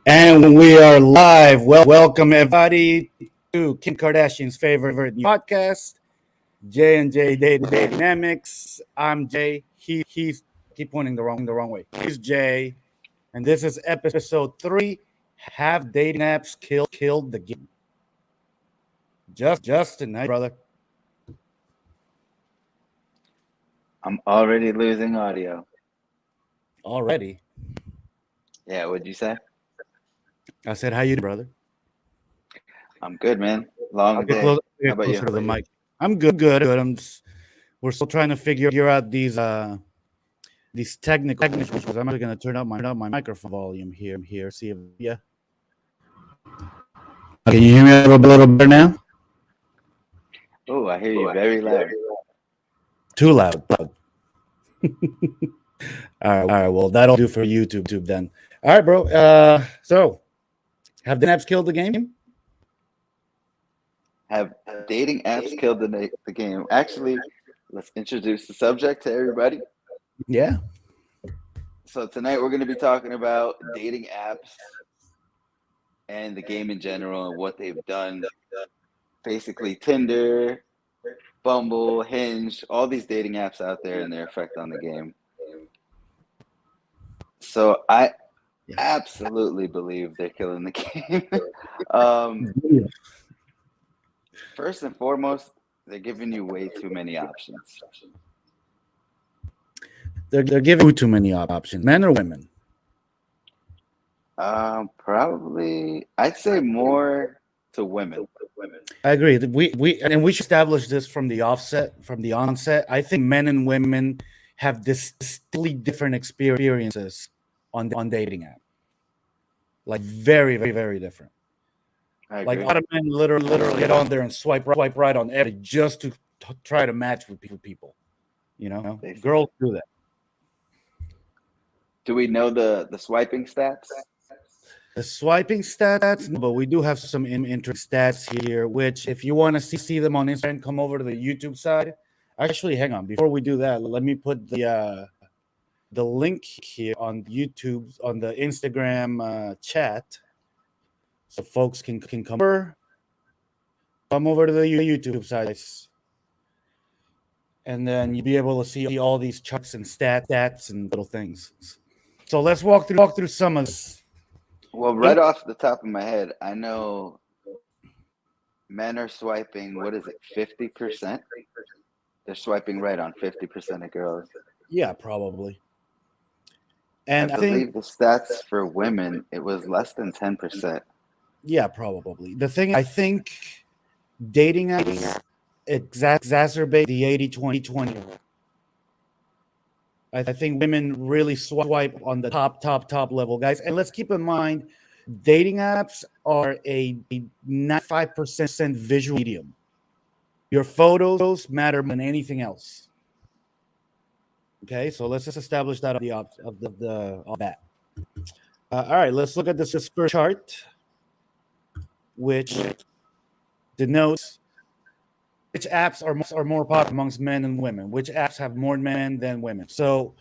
And we are live. Welcome everybody to Kim Kardashian's favorite podcast, J and J Dating Dynamics. I'm Jay. He's keep pointing the wrong way. He's Jay, and this is episode 3. Have dating apps killed the game? Just tonight, brother. I'm already losing audio. Already. Yeah, what'd you say? I said, how you doing, brother? I'm good, man. Long Get day. closer, How get about you? closer to the mic. I'm good. We're still trying to figure out these technical issues. I'm actually going to turn up my microphone volume here. See if can you hear me a little better now? Oh, I hear you very loud. Too loud. All right. Well, that'll do for YouTube then. All right, bro. So have the apps killed the game? Have dating apps killed the game? Actually, let's introduce the subject to everybody. Yeah. So tonight we're going to be talking about dating apps and the game in general and what they've done. Basically, Tinder, Bumble, Hinge, all these dating apps out there and their effect on the game. So I absolutely believe they're killing the game. First and foremost, they're giving you way too many options. They're giving too many options, men or women. Probably, I'd say more to women. I agree. We should establish this from the onset. I think men and women have distinctly different experiences on dating app. Like very, very, very different. I Like a agree. lot of men literally get on there and swipe right on every just to try to match with people. You know, girls do that. Do we know the swiping stats? The swiping stats, no, but we do have some interesting stats here. Which, if you want to see them on Instagram, come over to the YouTube side. Actually, hang on. Before we do that, let me put the link here on YouTube on the Instagram chat, so folks can come over to the YouTube sites, and then you'll be able to see all these charts and stats and little things. So let's walk through some of this. Well, right off the top of my head, I know men are swiping, what is it, 50%? They're swiping right on 50% of girls. Yeah, probably. I And I think, believe the stats for women, it was less than 10%. yeah, probably. The thing, I think dating apps exacerbate the 80-20-20. I think women really swipe on the top level guys. And let's keep in mind, dating apps are a 95% visual medium. Your photos matter more than anything else. Okay, so let's just establish that of the bat. All right, let's look at this first chart, which denotes which apps are more popular amongst men and women. Which apps have more men than women? So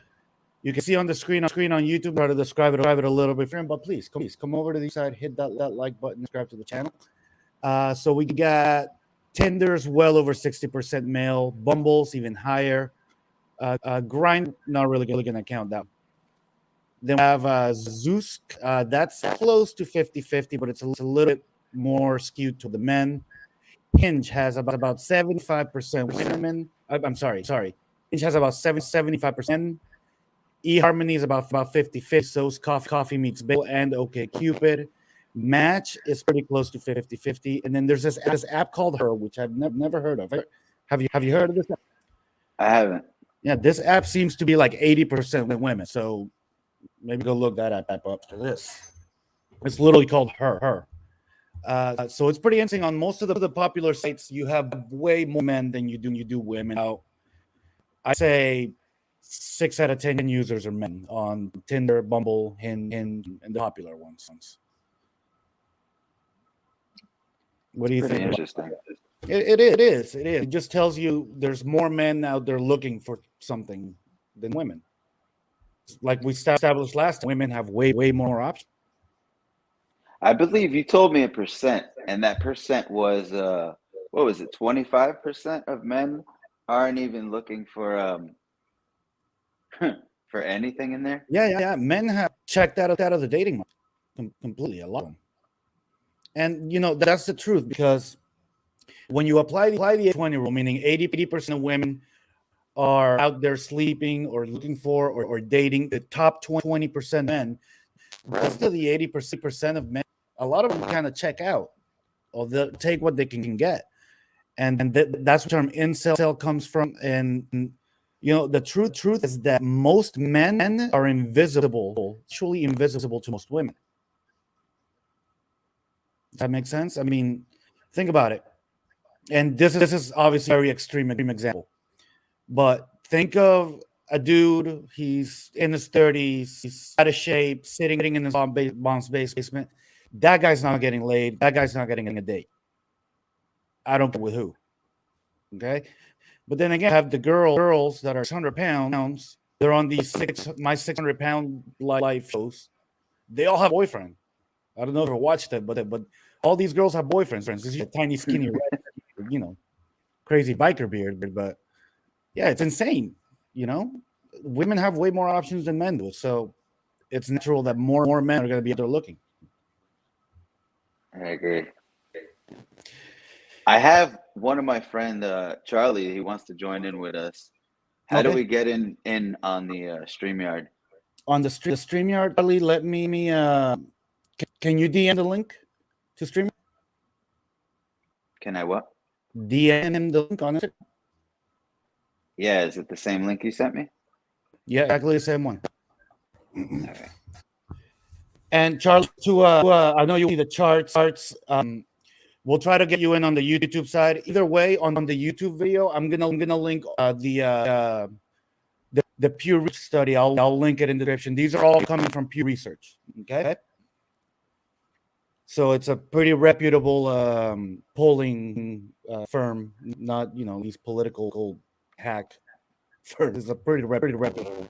you can see on the screen on YouTube. Try to describe it a little bit, but please come over to the side, hit that like button, subscribe to the channel. So we got Tinder's well over 60% male, Bumble's even higher. Grind, not really going to count that. Then we have Zoosk, that's close to 50-50, but it's a little bit more skewed to the men. Hinge has about 75% women. I'm sorry. Hinge has about 75%. eHarmony is about 50-50. So's Coffee Meets Bagel and OkCupid. Match is pretty close to 50-50. And then there's this app called Her, which I've never heard of. Have you heard of this app? I haven't. Yeah, this app seems to be like 80% women. So maybe go look that app up for this. It's literally called Her. So it's pretty interesting. On most of the popular sites, you have way more men than you do women. Now, I say 6 out of 10 users are men on Tinder, Bumble, Hinge, and the popular ones. What do you Pretty think? interesting. It is. It just tells you there's more men out there looking for something than women. Like we established last time, women have way more options. I believe you told me a percent, and that percent was what was it? 25% of men aren't even looking for for anything in there. Yeah. Men have checked out of the dating market completely. A lot of them, and that's the truth because when you apply the 20 rule, meaning 80% of women are out there sleeping or looking for or dating the top 20% men, rest of the 80% of men, a lot of them kind of check out or they'll take what they can get. And that's where the term incel comes from. And the truth is that most men are invisible, truly invisible to most women. Does that make sense? I mean, think about it. And this is obviously a very extreme example. But think of a dude, he's in his 30s, he's out of shape, sitting in his mom's basement. That guy's not getting laid. That guy's not getting a date. I don't care with who. Okay. But then again, I have the girls that are 600 pounds. They're on these my 600-pound life shows. They all have a boyfriend. I don't know if you watched it, but all these girls have boyfriends. This is a tiny, skinny, red, crazy biker beard. But yeah, it's insane. Women have way more options than men do. So it's natural that more men are going to be out there looking. I agree. I have one of my friend, Charlie. He wants to join in with us. How do we get in on the StreamYard? On the StreamYard, Charlie, let me. Can you DM the link to StreamYard? Can I what? DM the link on it. Yeah, is it the same link you sent me? Yeah, exactly the same one. Okay. And Charles, I know you see the charts. We'll try to get you in on the YouTube side. Either way, on the YouTube video, I'm gonna link the Pew Research study. I'll link it in the description. These are all coming from Pew Research. Okay. So it's a pretty reputable polling firm, not these political hack firms. It's a pretty reputable.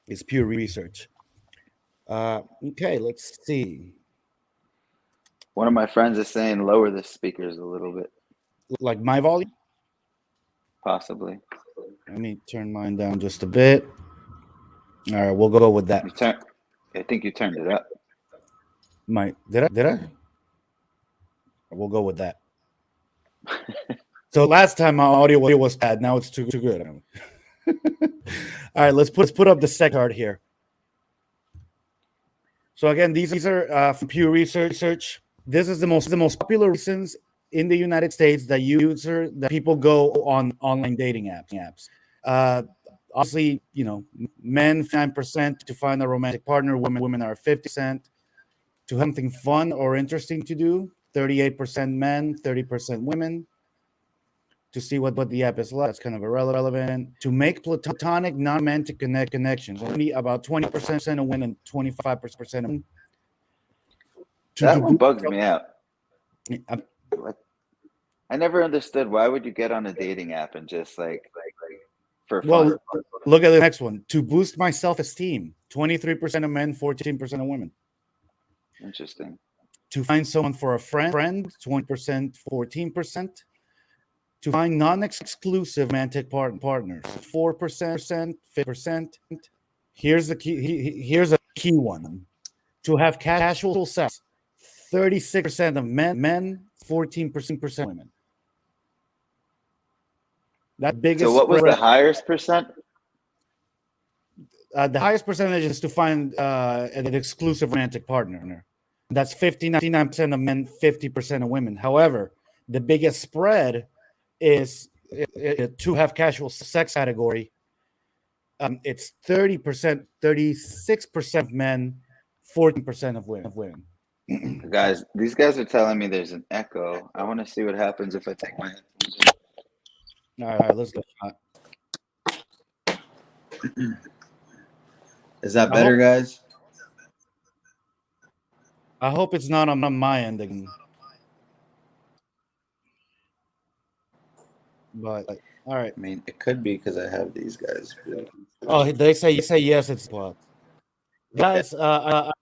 It's Pew Research. Okay, let's see. One of my friends is saying lower the speakers a little bit. Like my volume? Possibly. Let me turn mine down just a bit. All right, we'll go with that. I think you turned it up. Did I? We'll go with that. So last time my audio was bad. Now it's too good. All right, let's put up the second card here. So again, these are from Pew Research. This is the most popular reasons in the United States that people go on online dating apps. Obviously, men 9% to find a romantic partner. Women are 50%. To have something fun or interesting to do, 38% men, 30% women. To see what the app is like, that's kind of irrelevant. To make platonic, non-romantic connections, only about 20% of women and 25% of men. That one bugs me out. I never understood, why would you get on a dating app and just like for fun? Well, look at the next one. To boost my self-esteem, 23% of men, 14% of women. Interesting. To find someone for a friend, 20%, 14%. To find non-exclusive romantic partners, 4%, 5%. Here's the key. Here's a key one. To have casual sex, 36% of men, 14% women. That biggest. So what was the highest percent? The highest percentage is to find an exclusive romantic partner. That's 59% of men, 50% of women. However, the biggest spread is to have casual sex category. It's 30%, 36% of men, 14% of women. Guys, these guys are telling me there's an echo. I want to see what happens if I take my headphones off. All right, let's go. Is that better, guys? I hope it's not on my end again. But all right. I mean, it could be because I have these guys. Oh, they say yes. It's well. Guys, a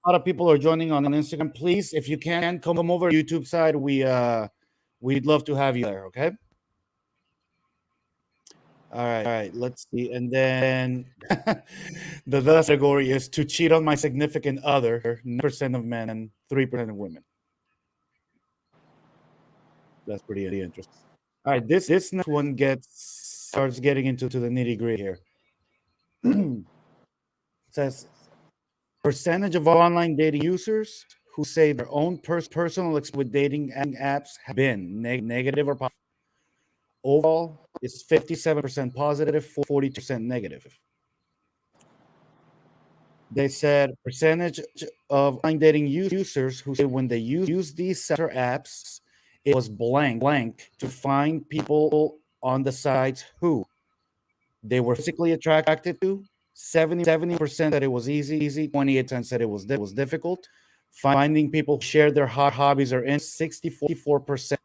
lot of people are joining on Instagram. Please, if you can, come over to YouTube side. We'd love to have you there. Okay. All right. Let's see. And then the last category is to cheat on my significant other. 9% of men, 3% of women. That's pretty interesting. All right. This next one starts getting into the nitty gritty here. Says percentage of online dating users who say their own personal experience with dating apps have been negative or positive. Overall, it's 57% positive, 42% negative. They said percentage of online dating users who say when they use these apps, it was blank to find people on the sites who they were physically attracted to. 70% that it was easy, 28% said it was difficult. Finding people who share their hobbies or interests, 64%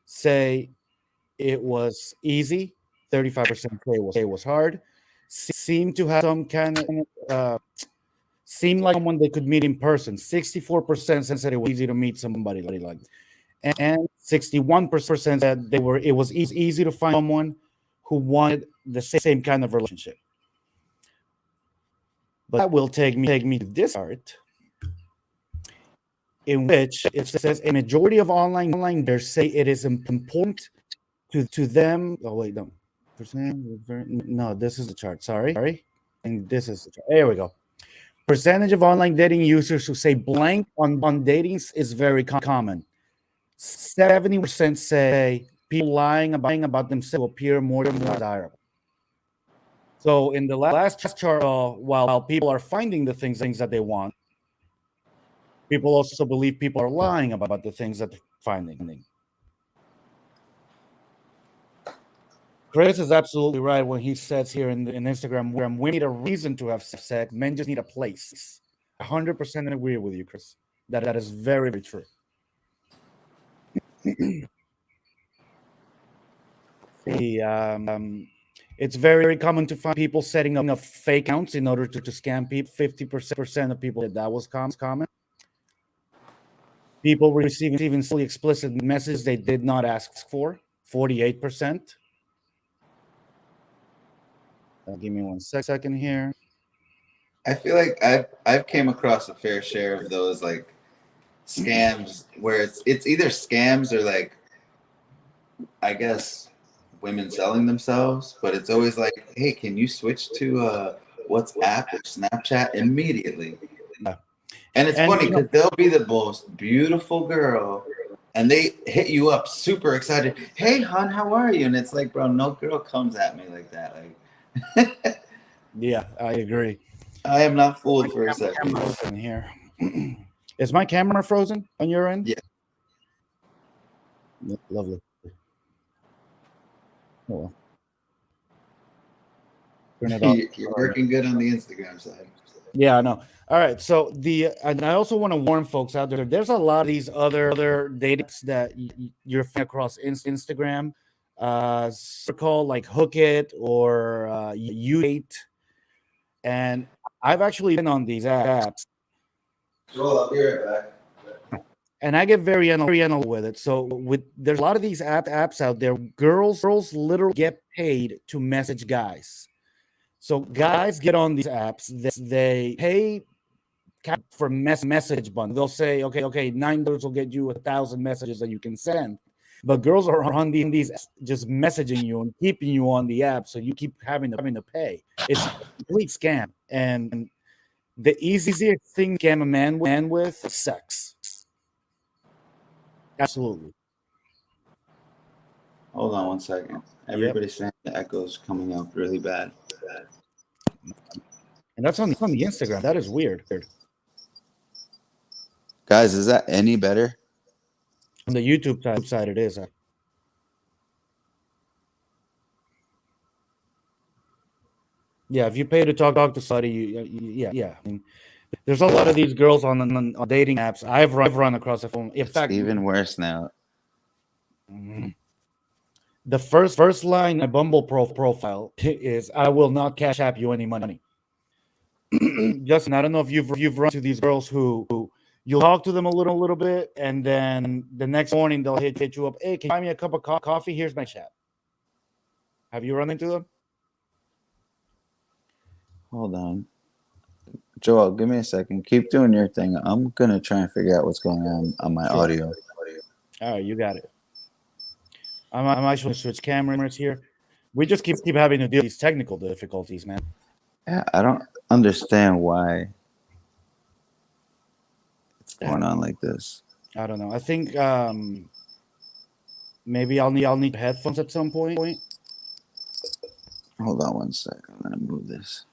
say it was easy, 35% say it was hard. Seemed to have some kind of seemed like someone they could meet in person. 64% said it was easy to meet somebody like that. And 61% said it was easy to find someone who wanted the same kind of relationship. But that will take me to this part, in which it says a majority of online dares say it is important to them. Oh wait, no. No, this is the chart. Sorry. And this is the chart. There we go. Percentage of online dating users who say blank on datings is very common. 70% say people lying about themselves appear more desirable. So in the last chart, while people are finding the things that they want, people also believe people are lying about the things that they're finding. Chris is absolutely right when he says here in Instagram, where women need a reason to have sex, men just need a place. 100% agree with you, Chris. That is very, very true. It's very common to find people setting up fake accounts in order to scam people. 50% of people that was common. People receiving silly explicit messages they did not ask for. 48%. Give me 1 second here. I feel like I've came across a fair share of those like scams where it's either scams or like I guess women selling themselves, but it's always like, hey, can you switch to WhatsApp or Snapchat immediately? Yeah. And it's funny because they'll be the most beautiful girl and they hit you up super excited. Hey, hon, how are you? And it's like, bro, no girl comes at me like that. Like, yeah, I agree. I am not fooled for a second. Frozen here. Is my camera frozen on your end? Yeah. Lovely. Oh, well. Turn it off. You're working good on the Instagram side. Yeah, I know. All right. So and I also want to warn folks out there. There's a lot of these other dates that you're finding across Instagram. Called like Hook It or You Date, and I've actually been on these apps. Roll up, be right back. And I get very analytical with it. So there's a lot of these apps out there. Girls literally get paid to message guys. So guys get on these apps. They pay for message bundle. They'll say, okay, $9 will get you 1,000 messages that you can send. But girls are on these just messaging you and keeping you on the app, so you keep having to pay. It's a complete scam. And the easiest thing to scam a man with is sex. Absolutely. Hold on 1 second. Everybody's saying the echo's coming up really bad. And that's on the Instagram. That is weird. Guys, is that any better? On the YouTube side, it is. Yeah, if you pay to talk to somebody, yeah. I mean, there's a lot of these girls on dating apps. I've run across the phone. In fact, even worse now. The first line in my Bumble profile is, "I will not cash app you any money." Justin, I don't know if you've run to these girls who you'll talk to them a little bit, and then the next morning they'll hit you up. Hey, can you buy me a cup of coffee? Here's my chat. Have you run into them? Hold on. Joel, give me a second. Keep doing your thing. I'm going to try and figure out what's going on my Sure. audio. All right, you got it. I'm actually switch cameras here. We just keep having to deal with these technical difficulties, man. Yeah, I don't understand why it's going on like this. I don't know. I think maybe I'll need headphones at some point. Hold on one sec. I'm going to move this.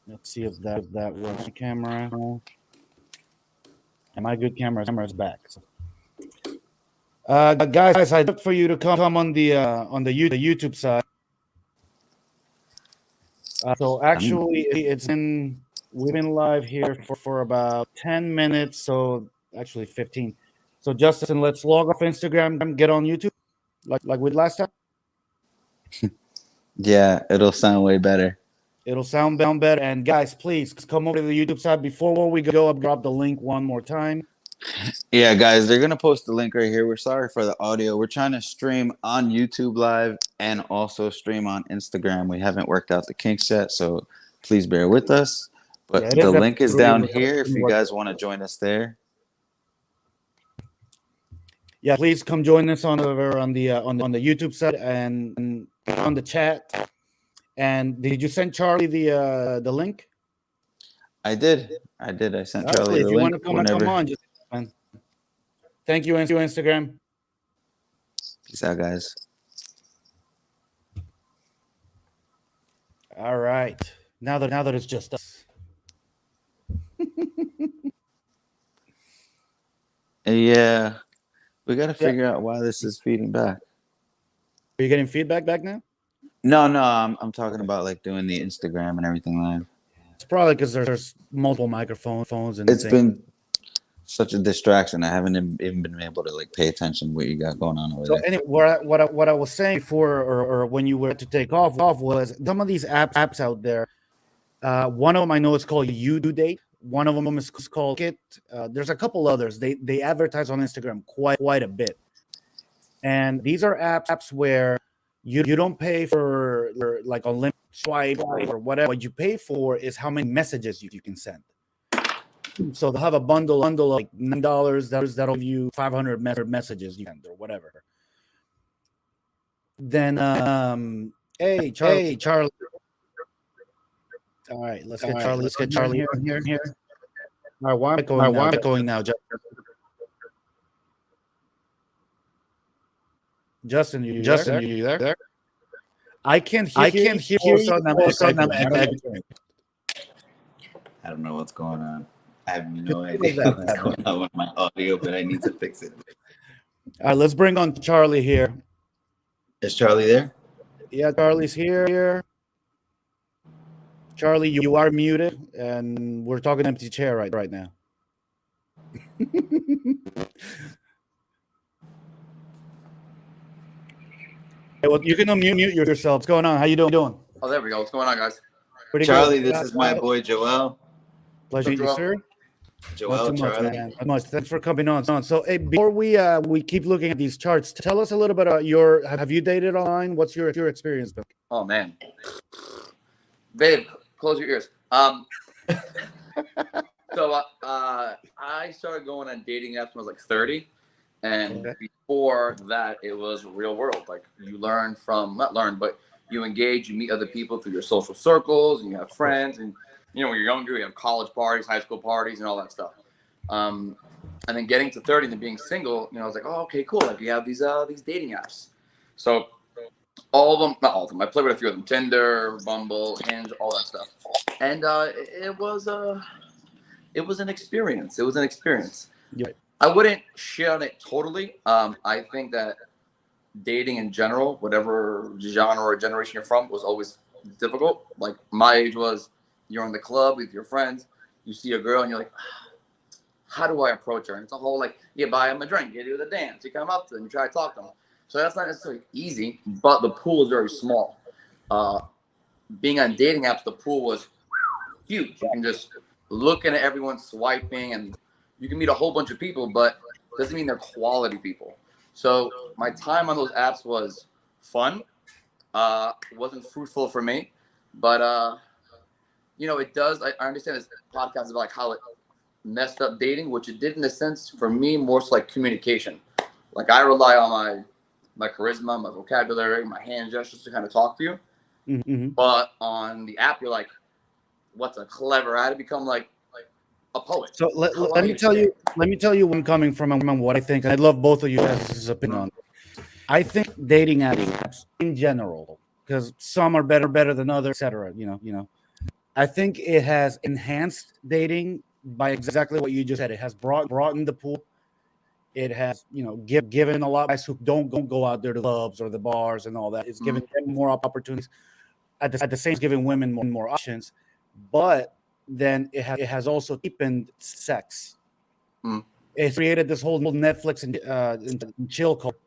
Let's see if that works. Camera. And my good camera's back. So. Guys, I'd like for you to come on the YouTube side. So actually, we've been live here for about 10 minutes. So actually 15. So Justin, let's log off Instagram, get on YouTube, like we did last time. Yeah, it'll sound way better. It'll sound better. And guys, please come over to the YouTube side before we go. I'll drop the link one more time. Yeah, guys, they're going to post the link right here. We're sorry for the audio. We're trying to stream on YouTube Live and also stream on Instagram. We haven't worked out the kinks yet, so please bear with us. But the link is down here if you guys want to join us there. Yeah, please come join us on the YouTube side and on the chat. And did you send Charlie the link? I did. I sent Charlie the link. If you want to come on, just man. Thank you, Instagram. Peace out, guys. All right. Now that it's just us. Yeah. We got to figure out why this is feeding back. Are you getting feedback back now? No, I'm talking about like doing the Instagram and everything live. It's probably because there's multiple microphones and it's been such a distraction. I haven't even been able to like pay attention to what you got going on over there. So anyway, what I was saying before, or when you were to take off was some of these apps out there. One of them I know is called Date. One of them is called Kit. There's a couple others. They advertise on Instagram quite a bit, and these are apps where you don't pay for like unlimited swipe or whatever. What you pay for is how many messages you can send. So they'll have a bundle of like $9 that'll give you 500 messages you send or whatever. Then hey Charlie. All right, let's get Charlie here. All right, why am I going now, Justin, you there? I can't hear you. I don't know what's going on. I have no idea what's going on with my audio, but I need to fix it. All right, let's bring on Charlie here. Is Charlie there? Yeah, Charlie's here. Charlie, you are muted, and we're talking empty chair right now. Hey, well, you can unmute yourself. What's going on? How you doing? Oh, there we go. What's going on, guys? Pretty Charlie, good. This is my boy Joel. Pleasure to meet you, sir. Joel, Charlie. Not much. Thanks for coming on. So, hey, before we keep looking at these charts, tell us a little bit about have you dated online? What's your experience been? Oh man, babe, close your ears. So I started going on dating apps when I was like 30, and before that, it was real world. Like you but you engage, you meet other people through your social circles, and you have friends, and you know when you're younger, you have college parties, high school parties, and all that stuff. And then getting to 30 and then being single, you know, I was like, oh, okay, cool. Like we have these dating apps. So all of them, not all of them. I played with a few of them: Tinder, Bumble, Hinge, all that stuff. And it was an experience. It was an experience. Yeah. I wouldn't shit on it totally. I think that dating in general, whatever genre or generation you're from, was always difficult. Like my age was, you're in the club with your friends, you see a girl, and you're like, how do I approach her? And it's a whole like, you buy them a drink, you do the dance, you come up to them, you try to talk to them. So that's not necessarily easy, but the pool is very small. being on dating apps, the pool was huge. You can just looking at everyone swiping, and you can meet a whole bunch of people, but doesn't mean they're quality people. So my time on those apps was fun. Wasn't fruitful for me, but it does. I understand this podcast is about like how it messed up dating, which it did in a sense for me more so like communication. Like I rely on my charisma, my vocabulary, my hand gestures to kind of talk to you. Mm-hmm. But on the app, you're like, what's a clever? I had to become like a poet. So let me tell you where I'm coming from and what I think. I love both of you guys' opinion on it. I think dating apps in general, because some are better than others, etc. I think it has enhanced dating by exactly what you just said. It has broadened the pool. It has, given a lot of guys who don't go out there to the clubs or the bars and all that. It's given them more opportunities. At the same time, giving women more options. But then it has also deepened sex. It's created this whole Netflix and chill culture.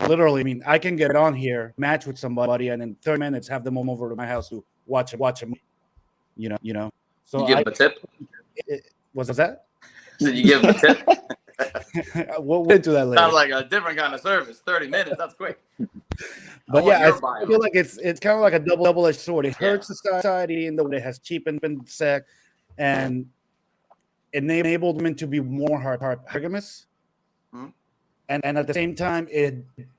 Literally, I mean, I can get on here, match with somebody, and in 30 minutes have them over to my house to watch a movie. So you give them a tip. Was that? Did you give them a tip? We'll get into that later. Sounds like a different kind of service. 30 minutes, that's quick. But yeah, I feel like it's kind of like a double-edged sword. It hurts society in the way it has cheapened sex and enabled women to be more hypergamous. And at the same time,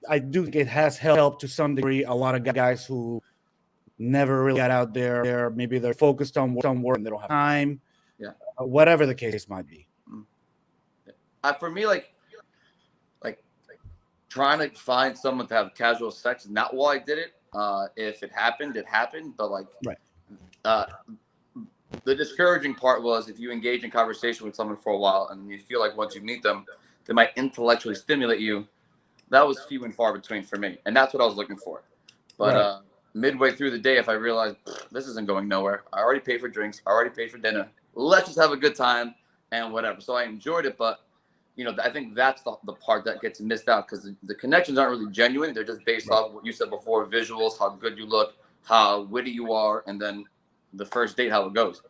I do think it has helped to some degree a lot of guys who never really got out there. Maybe they're focused on work and they don't have time. Yeah. Whatever the case might be. For me, like trying to find someone to have casual sex is not why I did it. If it happened, it happened. But the discouraging part was if you engage in conversation with someone for a while and you feel like once you meet them, they might intellectually stimulate you. That was few and far between for me, and that's what I was looking for. But midway through the day, if I realized this isn't going nowhere, I already paid for drinks, I already paid for dinner. Let's just have a good time and whatever. So I enjoyed it, but I think that's the part that gets missed out because the connections aren't really genuine. They're just based off what you said before, visuals, how good you look, how witty you are, and then the first date, how it goes.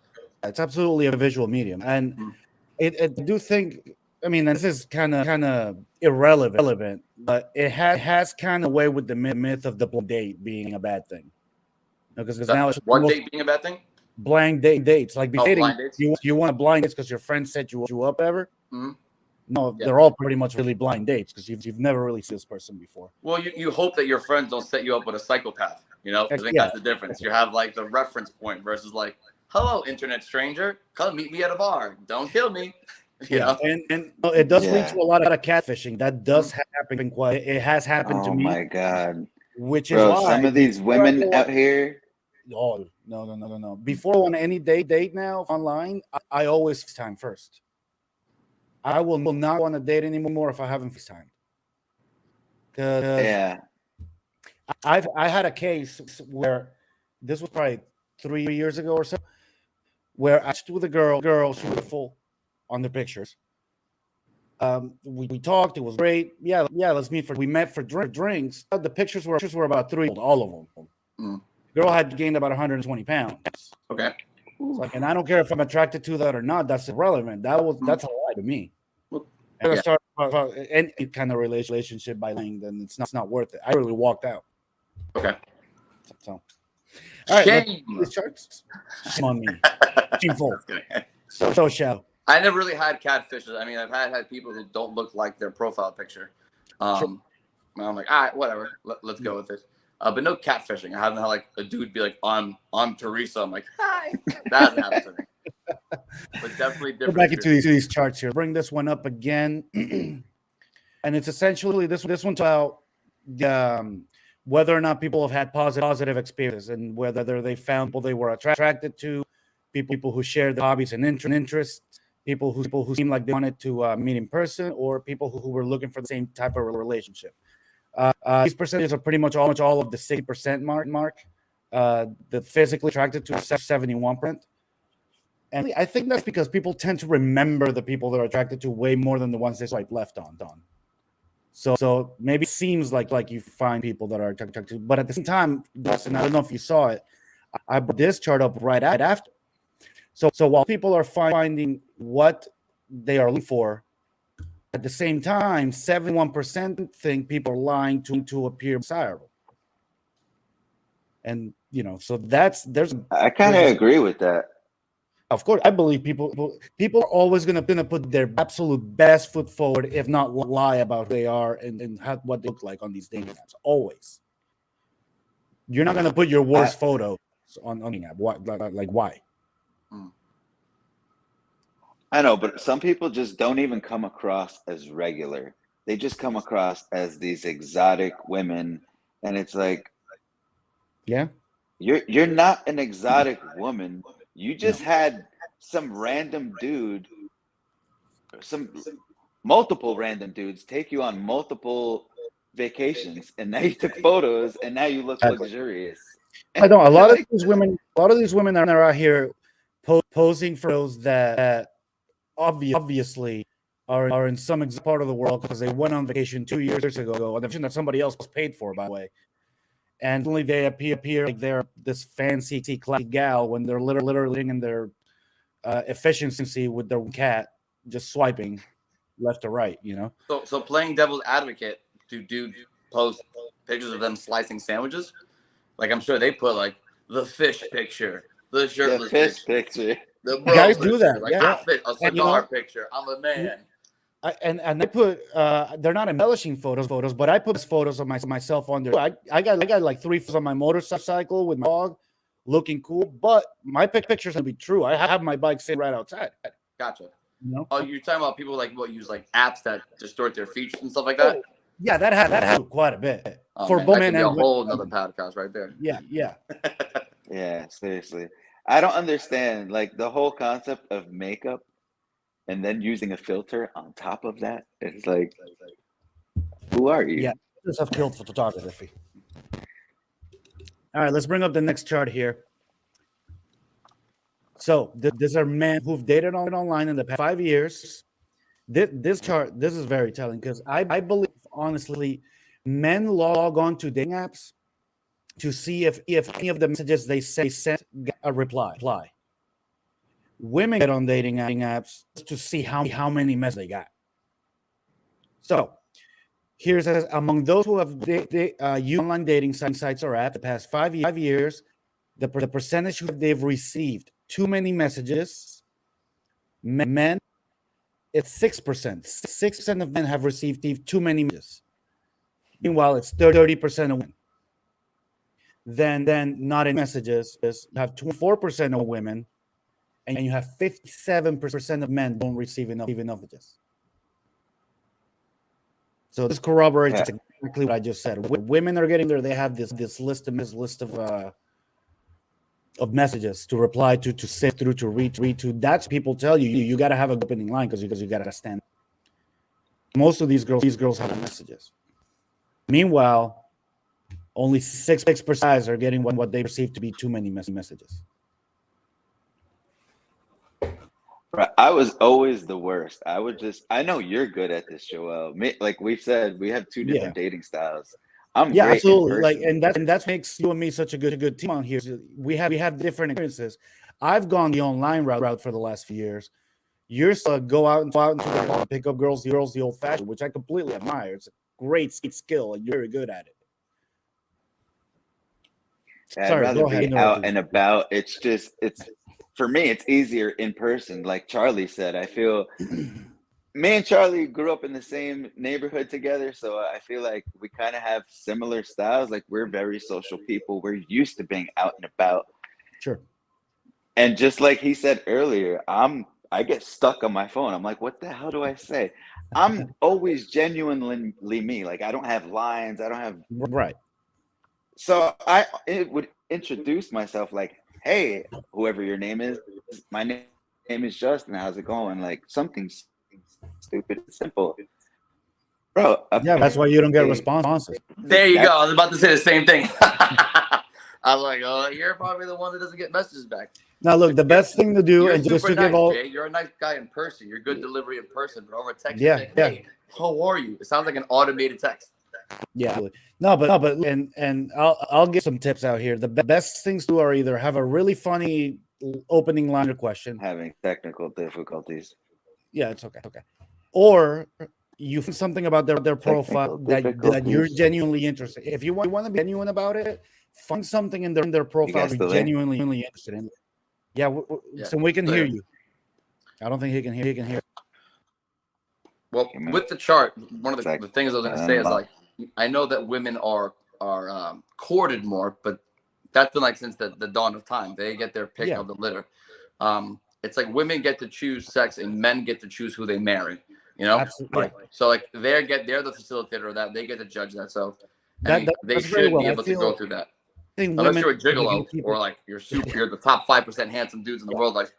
It's absolutely a visual medium. And I do think, I mean, this is kind of irrelevant, but it has kind of away with the myth of the blind date being a bad thing. Because now it's one date being a bad thing? Blind dates. Like dating, blind dates? You want a blind dates because your friend set you up ever? Mm-hmm. No, they're all pretty much really blind dates because you've never really seen this person before. Well, you hope that your friends don't set you up with a psychopath. I think that's the difference. You have like the reference point versus like, hello, internet stranger, come meet me at a bar. Don't kill me. And it does lead to a lot of catfishing. That does happen quite. It has happened to me. Oh my god! Which is why some of these women out here. Oh no! Before on any date now online, I always FaceTime first. I will not want to date anymore if I haven't FaceTime. Yeah. I had a case where this was probably 3 years ago or so, where I stood with a girl, she was full on the pictures. We talked, it was great. Yeah, let's meet we met for drinks. The pictures were about 3, all of them. Girl had gained about 120 pounds. Okay. And I don't care if I'm attracted to that or not. That's irrelevant. That's a lie to me. And I start any kind of relationship by lying, then it's not worth it. I really walked out. Okay. So, all right. Shame. Shame on me. Shameful. So shallow. I never really had catfishes. I mean, I've had people who don't look like their profile picture. I'm like, all right, whatever. Let's go with it. But no catfishing. I haven't had like a dude be like, I'm Teresa. I'm like, hi. That hasn't happened to me. But definitely different. Go back into these charts here. Bring this one up again. And it's essentially this one's about whether or not people have had positive experiences and whether they found people they were attracted to, people who share the hobbies and interests, people who seem like they wanted to meet in person, or people who were looking for the same type of relationship. These percentages are pretty much all of the 60% mark. The physically attracted to 71%. And I think that's because people tend to remember the people they're attracted to way more than the ones they swipe left on. So maybe it seems like you find people that are attracted to, but at the same time, and I don't know if you saw it, I brought this chart up right after. So while people are finding what they are looking for, at the same time, 71% think people are lying to appear desirable. And so there's I kind of agree with that. of course, I believe people are always gonna put their absolute best foot forward, if not lie about who they are and what they look like on these dating apps. Always, you're not gonna put your worst photos on the app. Why? Like why? I know, but some people just don't even come across as regular. They just come across as these exotic women, and it's like, yeah, you're not an exotic woman. You just had some random dude, multiple random dudes take you on multiple vacations, and now you took photos, and now you look luxurious. I don't. A lot of these women are out here posing for those that obviously are in some part of the world because they went on vacation 2 years ago on a vacation that somebody else paid for, by the way. And only they appear like they're this fancy classy gal when they're literally in their efficiency with their cat, just swiping left to right. So playing devil's advocate, do dudes post pictures of them slicing sandwiches? Like I'm sure they put like the fish picture, the shirtless picture. the guys do that. Like yeah. a cigar picture. I'm a man. And I put they're not embellishing photos, but I put photos of myself on there. I got like 3 photos on my motorcycle with my dog, looking cool. But my picture's gonna be true. I have my bike sitting right outside. Gotcha. Oh, you're talking about people like what use like apps that distort their features and stuff like that? Yeah, that happened quite a bit. For both men and a whole another podcast right there. Yeah. Yeah, seriously. I don't understand like the whole concept of makeup and then using a filter on top of that. It's like, who are you? Yeah, just have killed photography. All right, let's bring up the next chart here. So these are men who've dated online in the past 5 years. This chart, this is very telling because I believe, honestly, men log on to dating apps to see if any of the messages they sent a reply. Women get on dating apps to see how many messages they got. So here's among those who have used online dating sites or apps the past 5 years, the percentage they've received too many messages. Men, it's 6%. 6% of men have received too many messages. Meanwhile, it's 30% of women. Then not in messages. You have 24% of women, and you have 57% of men don't receive enough messages. So this corroborates exactly what I just said. Women are getting there. They have this list of messages to reply to sift through, to read to. That's people tell you got to have a opening line because you got to stand. Most of these girls have messages. Meanwhile, only 6% guys are getting what they perceive to be too many messages. Right. I was always the worst. I know you're good at this, Joel. Like we've said, we have 2 different dating styles. I'm great absolutely. Like, and that makes you and me such a good team on here. We have different experiences. I've gone the online route for the last few years. You're still go out into the bar, pick up girls the old fashioned, which I completely admire. It's a great skill, and you're very good at it. I'd rather be out and about. It's for me, it's easier in person. Like Charlie said, I feel me and Charlie grew up in the same neighborhood together, so I feel like we kind of have similar styles. Like we're very social people. We're used to being out and about. Sure. And just like he said earlier, I get stuck on my phone. I'm like, what the hell do I say? I'm always genuinely me. Like I don't have lines. I don't have right. So it would introduce myself like, hey, whoever your name is, my name is Justin. How's it going? Like something stupid and simple. Bro. That's why you don't get responses. There you go. I was about to say the same thing. I was like, oh, you're probably the one that doesn't get messages back. Now, look, the best thing to do, and just to give all, Jay. You're a nice guy in person. You're good delivery in person, but over text, hey, how are you? It sounds like an automated text. Yeah. No, but and I'll give some tips out here. The best things to do are either have a really funny opening line or question. Having technical difficulties. Yeah, it's okay. Okay. Or you find something about their profile Technical that you're difficulties. genuinely interested. If you want to be genuine about it, find something in their You profile guys you're still there? genuinely interested in. Yeah, Yeah. so we can So, hear yeah. you. I don't think he can hear. He can hear. Well, Give me with the chart, one of a sec. the things I was going to say is like, I know that women are courted more, but that's been like since the dawn of time. They get their pick Yeah. of the litter. It's like women get to choose sex and men get to choose who they marry. You know, Absolutely. like so like they're the facilitator of that. They get to judge that. So I That, mean, that they that's very should well. be I able to go feel. through that. I think Unless women you're a are the gigolo gatekeepers. or like you're the top 5% handsome dudes in the world, like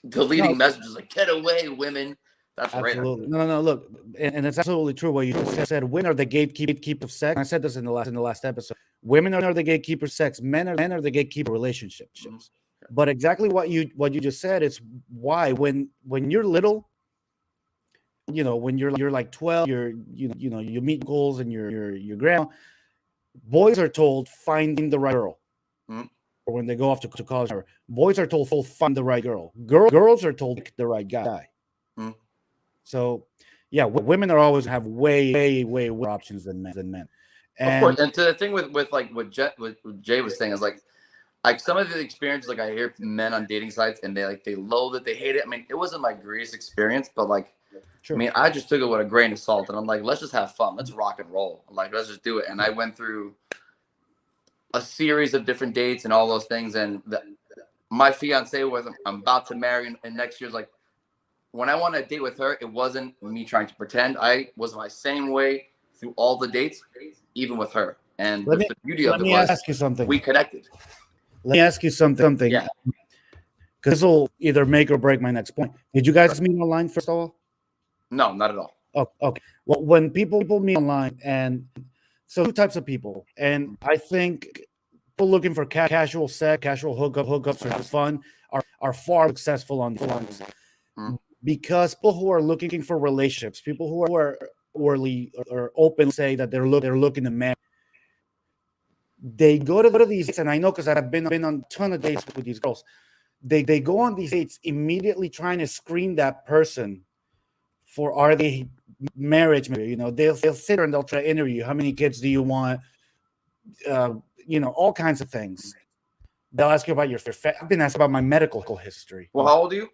deleting No, messages like "get away, women." That's rare. absolutely. No. Look, and it's absolutely true what you just said. Women are the gatekeeper of sex. I said this in the last episode. Women are the gatekeeper of sex. Men are the gatekeeper of relationships. Mhm. But exactly what you just said. It's why when you're little, when you're like 12, you meet goals and your grandma. Boys are told find the right girl. Mhm. Or when they go off to college, boys are told find the right girl. Girls are told pick the right guy. Mhm. So, yeah, women are always have way more options than men. Of course, And and to the thing with like what Jay was saying is like some of the experiences like I hear from men on dating sites and they loathe it, they hate it. I mean, it wasn't my greatest experience, but like I sure, mean, I just took it with a grain of salt, and I'm like, let's just have fun, let's rock and roll, like let's just do it. And I went through a series of different dates and all those things, and my fiance was I'm about to marry and next year's like when I went on a date with her, it wasn't me trying to pretend. I was my same way through all the dates, even with her. And let me the beauty of let it me was ask you something. we connected. Let me ask you something. Yeah. Because this will either make or break my next point. Did you guys meet online first of all? No, not at all. Oh, okay. Well, when people meet online, and so two types of people, and I think people looking for casual sex, casual hookups, or just fun are far successful on these Mm. because people who are looking for relationships, people who are orally or open say that they're looking to marry. They go to these, and I know because I've been on a ton of dates with these girls. They go on these dates immediately trying to screen that person for are they marriage material. They'll sit there and they'll try to interview you. How many kids do you want? All kinds of things. They'll ask you about your I've been asked about my medical history. Well, how old are you?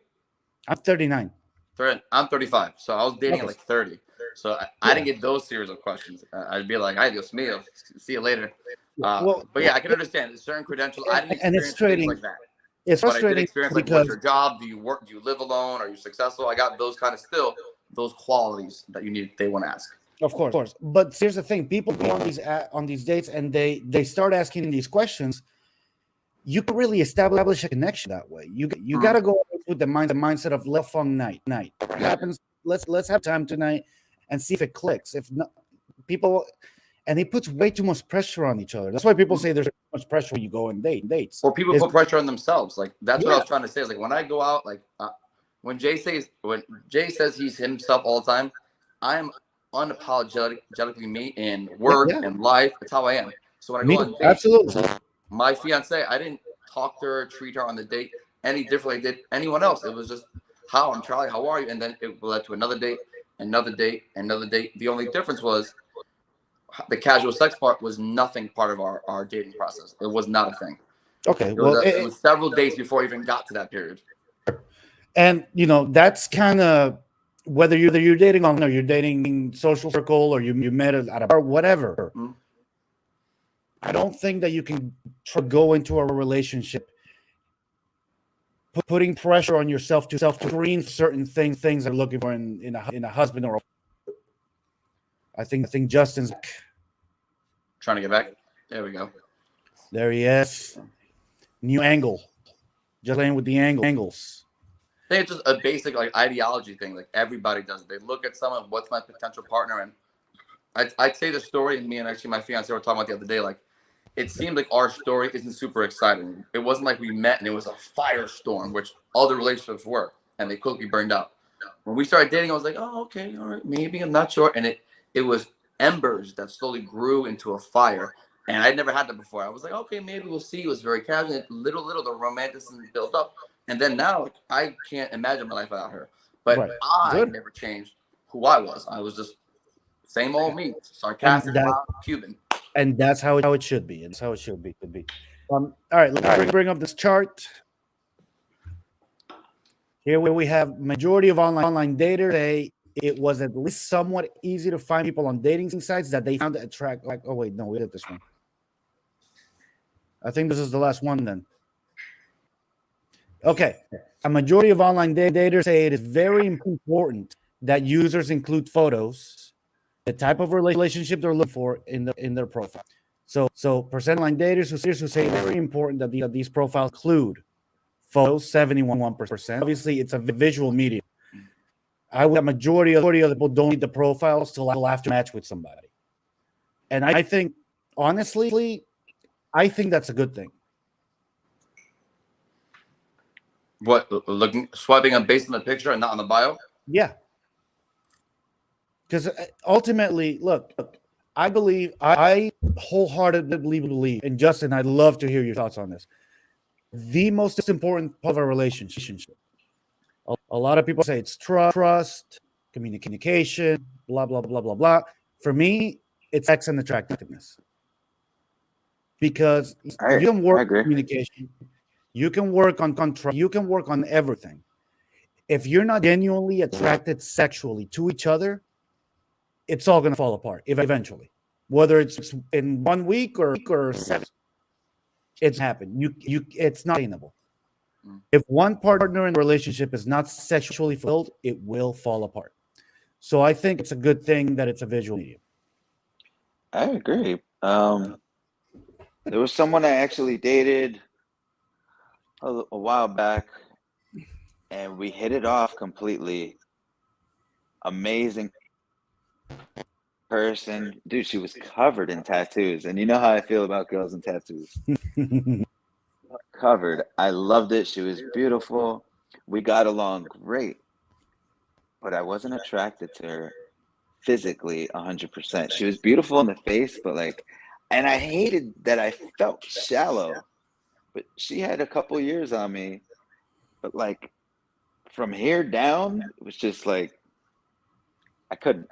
I'm 39. I'm 35. So I was dating at Okay. like 30. So I didn't get those series of questions. I'd be like, "Ay, Dios mío, see you later." Well, But yeah, I can understand certain credentials. I didn't and it's experience things frustrating. like that. It's But I did frustrating experience like, what's because, your job? Do you work? Do you live alone? Are you successful? I got those kind of those qualities that you need. They want to ask. of course. But here's the thing: people go on these dates, and they start asking these questions. You can really establish a connection that way. You got to go with the mindset of let's fun night. What happens? Let's have time tonight and see if it clicks. If not, people, and it puts way too much pressure on each other. That's why people say there's too much pressure when you go and dates. Or people put pressure on themselves. Like that's what I Yeah. was trying to say. Is like when I go out, like when Jay says he's himself all the time, I am unapologetically me in work and life. It's how I am. So when I go on dates, Absolutely. my fiance, I didn't talk to her, treat her on the date any differently I did anyone else. It was just how I'm Charlie, how are you? And then it led to another date, another date, another date. The only difference was the casual sex part was nothing part of our dating process. It was not a thing. Okay. It was several days before I even got to that period. And that's kind of whether you're dating online or you're dating social circle or you met at a bar, whatever. Mm-hmm. I don't think that you can go into a relationship putting pressure on yourself to screen certain things that are looking for in a husband or I think Justin's Trying to get back. There we go. there. He is. New angle. Just playing with the angles. I think it's just a basic like ideology thing. Like everybody does it. They look at someone, what's my potential partner? And I'd say the story, and me and actually my fiance were talking about the other day, like it seemed like our story isn't super exciting. It wasn't like we met and it was a firestorm, which other relationships were, and they quickly burned out. When we started dating, I was like, oh, okay, all right, maybe, I'm not sure. And it was embers that slowly grew into a fire. And I'd never had that before. I was like, okay, maybe we'll see. It was very casual. And little, the romanticism built up. And then now, like, I can't imagine my life without her. But Right. I Good. never changed who I was. I was just same old me, sarcastic, that- loud, Cuban. And that's how it should be. And that's how it should be. All right, let's bring up this chart. Here we have majority of online daters say it was at least somewhat easy to find people on dating sites that they found attract. Like, oh wait, no, we did this one. I think this is the last one then. Okay, a majority of online daters say it is very important that users include photos, the type of relationship they're looking for in their profile. So percent online daters who say it's very important that these profiles include photos, 71%. Obviously, it's a visual medium. I would a majority of the people don't need the profiles till after match with somebody. And I think, honestly, I think that's a good thing. What, looking, swiping on based on the picture and not on the bio? Yeah. Because ultimately, look, I wholeheartedly believe, and Justin, I'd love to hear your thoughts on this. The most important part of a relationship. A lot of people say it's trust, communication, blah, blah, blah, blah, blah. For me, it's sex and attractiveness. Because you can work on communication, you can work on control, you can work on everything. If you're not genuinely attracted sexually to each other, it's all going to fall apart eventually. Whether it's in 1 week or 7, it's happened. It's not sustainable. If one partner in the relationship is not sexually fulfilled, it will fall apart. So I think it's a good thing that it's a visual medium. I agree. There was someone I actually dated a while back, and we hit it off completely. Amazing person. Dude, she was covered in tattoos. And you know how I feel about girls and tattoos. Covered. I loved it. She was beautiful. We got along great. But I wasn't attracted to her physically 100%. She was beautiful in the face, but like, and I hated that I felt shallow. But she had a couple years on me. But like, from here down, it was just like, I couldn't.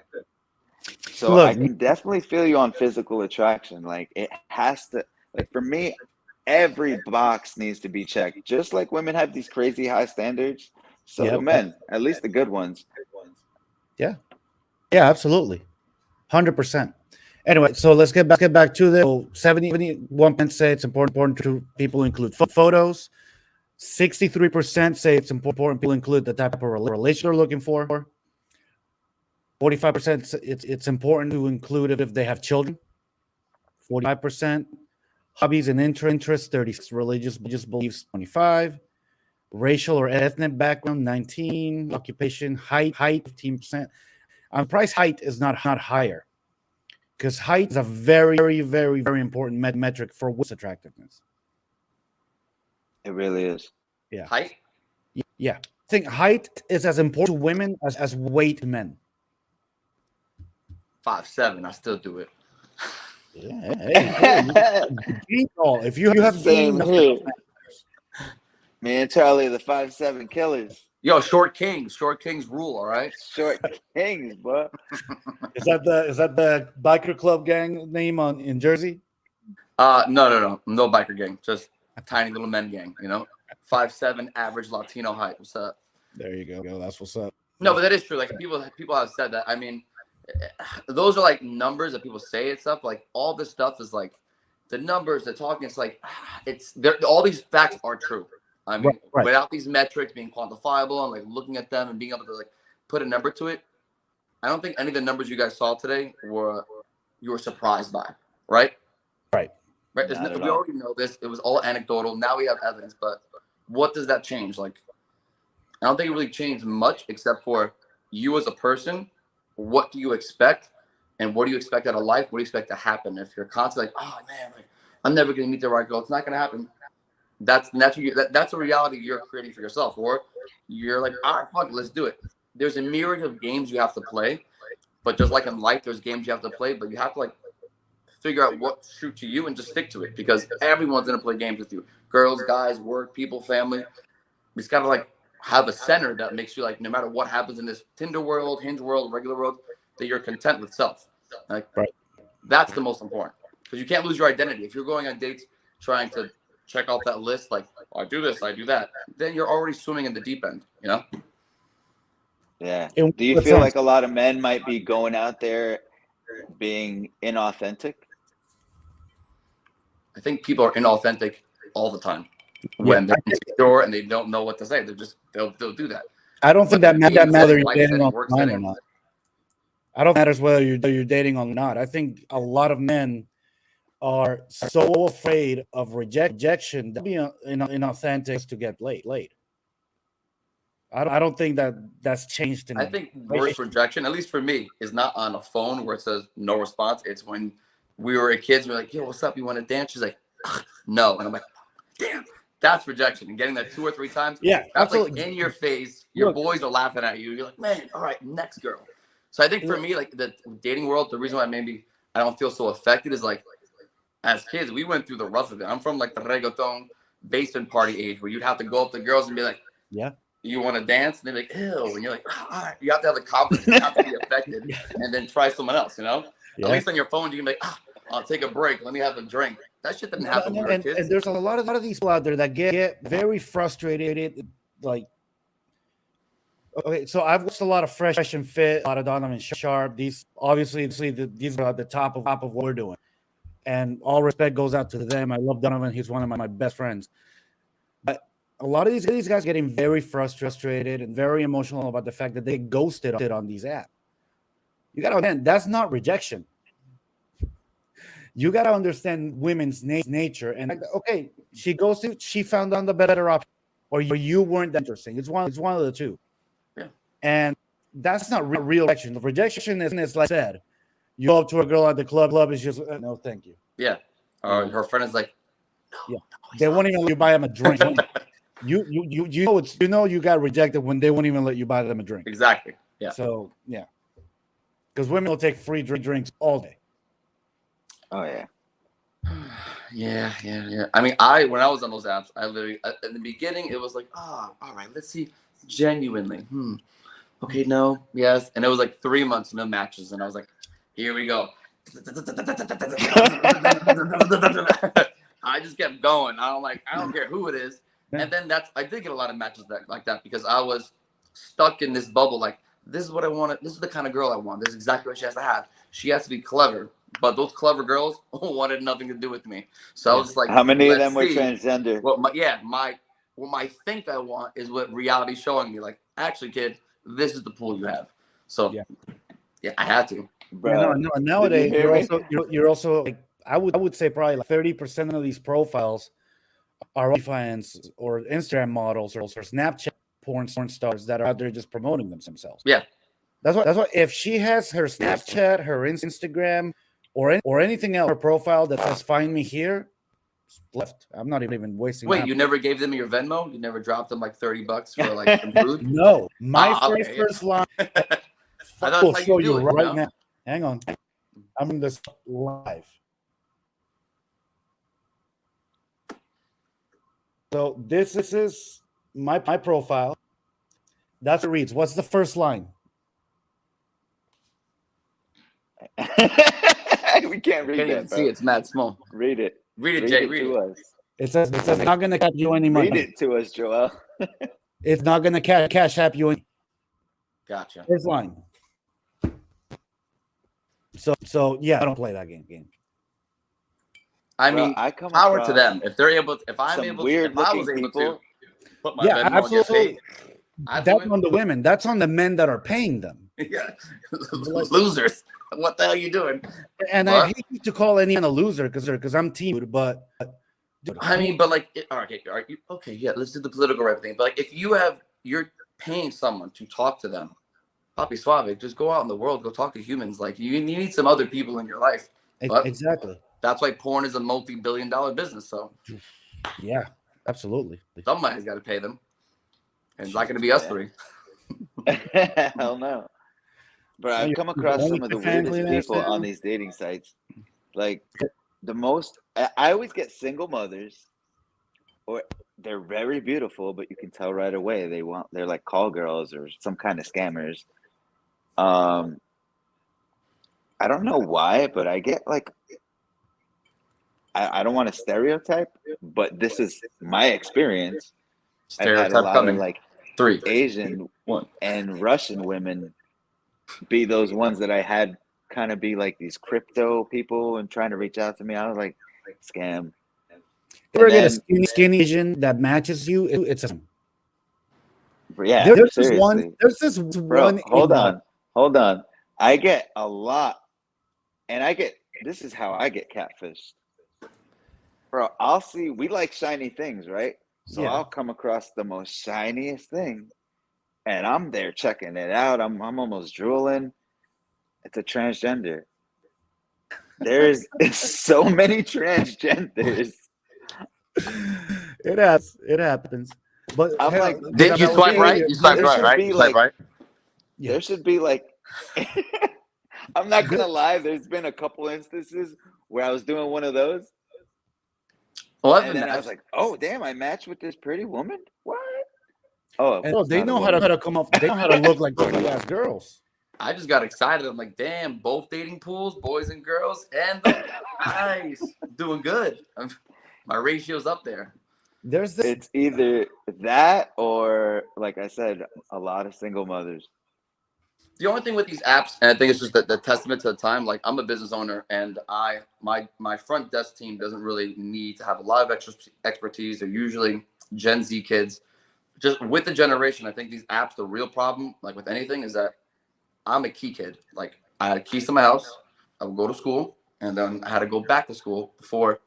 So Look, I can definitely feel you on physical attraction. Like, it has to, like, for me, every box needs to be checked. Just like women have these crazy high standards, so do men, at least the good ones. Yeah, absolutely, 100%. Anyway, so let's get back to this. So 71% say it's important to people include photos. 63% say it's important people include the type of relation they're looking for. 45% it's important to include if they have children. 45% hobbies and interests. 36 religious beliefs. 25 racial or ethnic background. 19 occupation. Height 15%. I'm surprised height is not higher, because height is a very, very, very, very important metric for women's attractiveness. It really is. Yeah. Height? Yeah. I think height is as important to women as weight to men. 5'7", I still do it. Yeah. Hey, if you have same here. Me and Charlie are the 5'7" killers. Yo, short kings rule, all right? Short kings, bro. Is that the biker club gang name in Jersey? No biker gang, just a tiny little men gang, 5'7", average Latino height. What's up? There you go. That's what's up. No, but that is true. Like, people have said that. I mean, those are like numbers that people say and stuff. Like, all this stuff is like the numbers, the talking. It's like all these facts are true. I mean, right. Without these metrics being quantifiable and like looking at them and being able to like put a number to it, I don't think any of the numbers you guys saw today you were surprised by, right? Right. We already know this. It was all anecdotal. Now we have evidence, but what does that change? Like, I don't think it really changed much, except for you as a person. What do you expect, and what do you expect out of life? What do you expect to happen? If you're constantly like, oh man, like, I'm never gonna meet the right girl, it's not gonna happen. That's a reality you're creating for yourself, or you're like, all right, fuck it, let's do it. There's a myriad of games you have to play But just like in life, there's games you have to play, but you have to like figure out what's true to you and just stick to it because everyone's gonna play games with you. Girls, guys, work, people, family. We just gotta like have a center that makes you like no matter what happens in this Tinder world, Hinge world, regular world, that you're content with self. Like that's the most important because you can't lose your identity. If you're going on dates trying to check off that list, like I do this, I do that, then you're already swimming in the deep end, you know? Yeah. Do you feel like a lot of men might be going out there being inauthentic? I think people are inauthentic all the time when they're insecure and they don't know what to say. They'll do that. I don't think that matters whether you're life dating setting, work online or setting. not. I don't matters whether you're dating or not. I think a lot of men are so afraid of rejection that being inauthentic to get laid. I don't think that's changed. I think worst rejection, at least for me, is not on a phone where it says no response. It's when we were kids. We're like, "Yo, what's up? You want to dance?" She's like, "No," and I'm like, "Damn, that's rejection." And getting that 2 or 3 times, yeah, that's absolutely. like in your face. Your boys are laughing at you. You're like, "Man, all right, next girl." So I think for me, like the dating world, the reason why maybe I don't feel so affected is like, as kids, we went through the rough of it. I'm from like the reggaeton basement party age where you'd have to go up to girls and be like, yeah. You want to dance? And they're like, ew. And you're like, all right. You have to have the confidence. You have to be affected and then try someone else, you know? Yeah. At least on your phone, you can be like, I'll take a break. Let me have a drink. That shit didn't happen when we were kids. And there's a lot of these people out there that get very frustrated. Like, okay, so I've watched a lot of Fresh and Fit, a lot of Donovan Sharp. These, obviously, these are at the top of what we're doing. And all respect goes out to them. I love Donovan. He's one of my best friends. But a lot of these guys getting very frustrated and very emotional about the fact that they ghosted on these apps. You got to understand, that's not rejection. You got to understand women's nature. And okay, she ghosted, she found on the better option, or you weren't that interesting. It's one of the two. Yeah. And that's not real rejection. The rejection is like I said, you go up to a girl at the club is just no, thank you. Yeah. Her friend is like, no, they won't even let you buy them a drink. You know you got rejected when they won't even let you buy them a drink. Exactly. Yeah. So yeah, because women will take free drinks all day. Oh yeah. Yeah. I mean, when I was on those apps, I literally in the beginning it was like, all right, let's see, genuinely. Okay, no, yes, and it was like 3 months, no matches, and I was like, here we go. I just kept going. I don't care who it is. And then I did get a lot of matches like that because I was stuck in this bubble. Like, this is what I want. This is the kind of girl I want. This is exactly what she has to have. She has to be clever. But those clever girls wanted nothing to do with me. So I was like, how many of them were transgender? Well, what I think I want is what reality's showing me. Like, actually, kid, this is the pool you have. So yeah, I had to. Bro, no, nowadays you're also like I would say probably like 30% of these profiles are OnlyFans or Instagram models or Snapchat porn stars that are out there just promoting themselves. Yeah, that's why if she has her Snapchat, her Instagram, or anything else, her profile that says "Find me here," left. I'm not even wasting. Wait, you never gave them your Venmo? You never dropped them like $30 for like some food? No, my first line. I will show you right now. Hang on, I'm in this live. So this is my profile. That's what it reads. What's the first line? We can't read Can't even see. It's mad small. Read it. Read it, Jay. Read to it. us. It says not going to cash you any money. Read it to us, Joel. It's not going to cash app you any. Gotcha. First line. So yeah, I don't play that game. I mean, power to them. If they're able, if I was able to put my Venmo absolutely. That's on the women. That's on the men that are paying them. Yeah, losers. What the hell are you doing? And I hate to call anyone a loser because I'm team, but I mean, but like, okay, yeah, let's do the political right thing. But like, if you're paying someone to talk to them, Papi Suave, just go out in the world, go talk to humans. Like, you need some other people in your life. But exactly. That's why porn is a multi-billion-dollar business. So, yeah, absolutely. Somebody's got to pay them, and it's not going to be us three. Hell no. But I've come across some of the weirdest people now. on these dating sites. Like the most, I always get single mothers, or they're very beautiful, but you can tell right away they're like call girls or some kind of scammers. I don't know why, but I get like, I don't want to stereotype, but this is my experience. I've had a Stereotype lot of coming. like 3, Asian 1. and Russian women be those ones that I had kind of be like these crypto people and trying to reach out to me. I was like, scam. You ever get a skinny Asian that matches you? It's a yeah. there's Seriously, this bro. one. Hold on. I get a lot, and this is how I get catfished, bro. I'll see. We like shiny things, right? So Yeah. I'll come across the most shiniest thing, and I'm there checking it out. I'm almost drooling. It's a transgender. There's so many transgenders. It happens. It happens. But I'm like, Did you swipe right? You swiped right, right? You swiped right. Yeah. There should be like, I'm not gonna lie. There's been a couple instances where I was doing one of those, and then I was like, "Oh, damn! I matched with this pretty woman. What? Oh, and they know how to come off. They know how to look like pretty ass girls. I just got excited. I'm like, damn, both dating pools, boys and girls, and the guys doing good. My ratio's up there. There's this. It's either that or, like I said, a lot of single mothers. The only thing with these apps, and I think it's just the testament to the time. Like, I'm a business owner, and my front desk team doesn't really need to have a lot of expertise. They're usually Gen Z kids. Just with the generation, I think these apps, the real problem, like with anything, is that I'm a key kid. Like, I had keys to my house. I would go to school, and then I had to go back to school go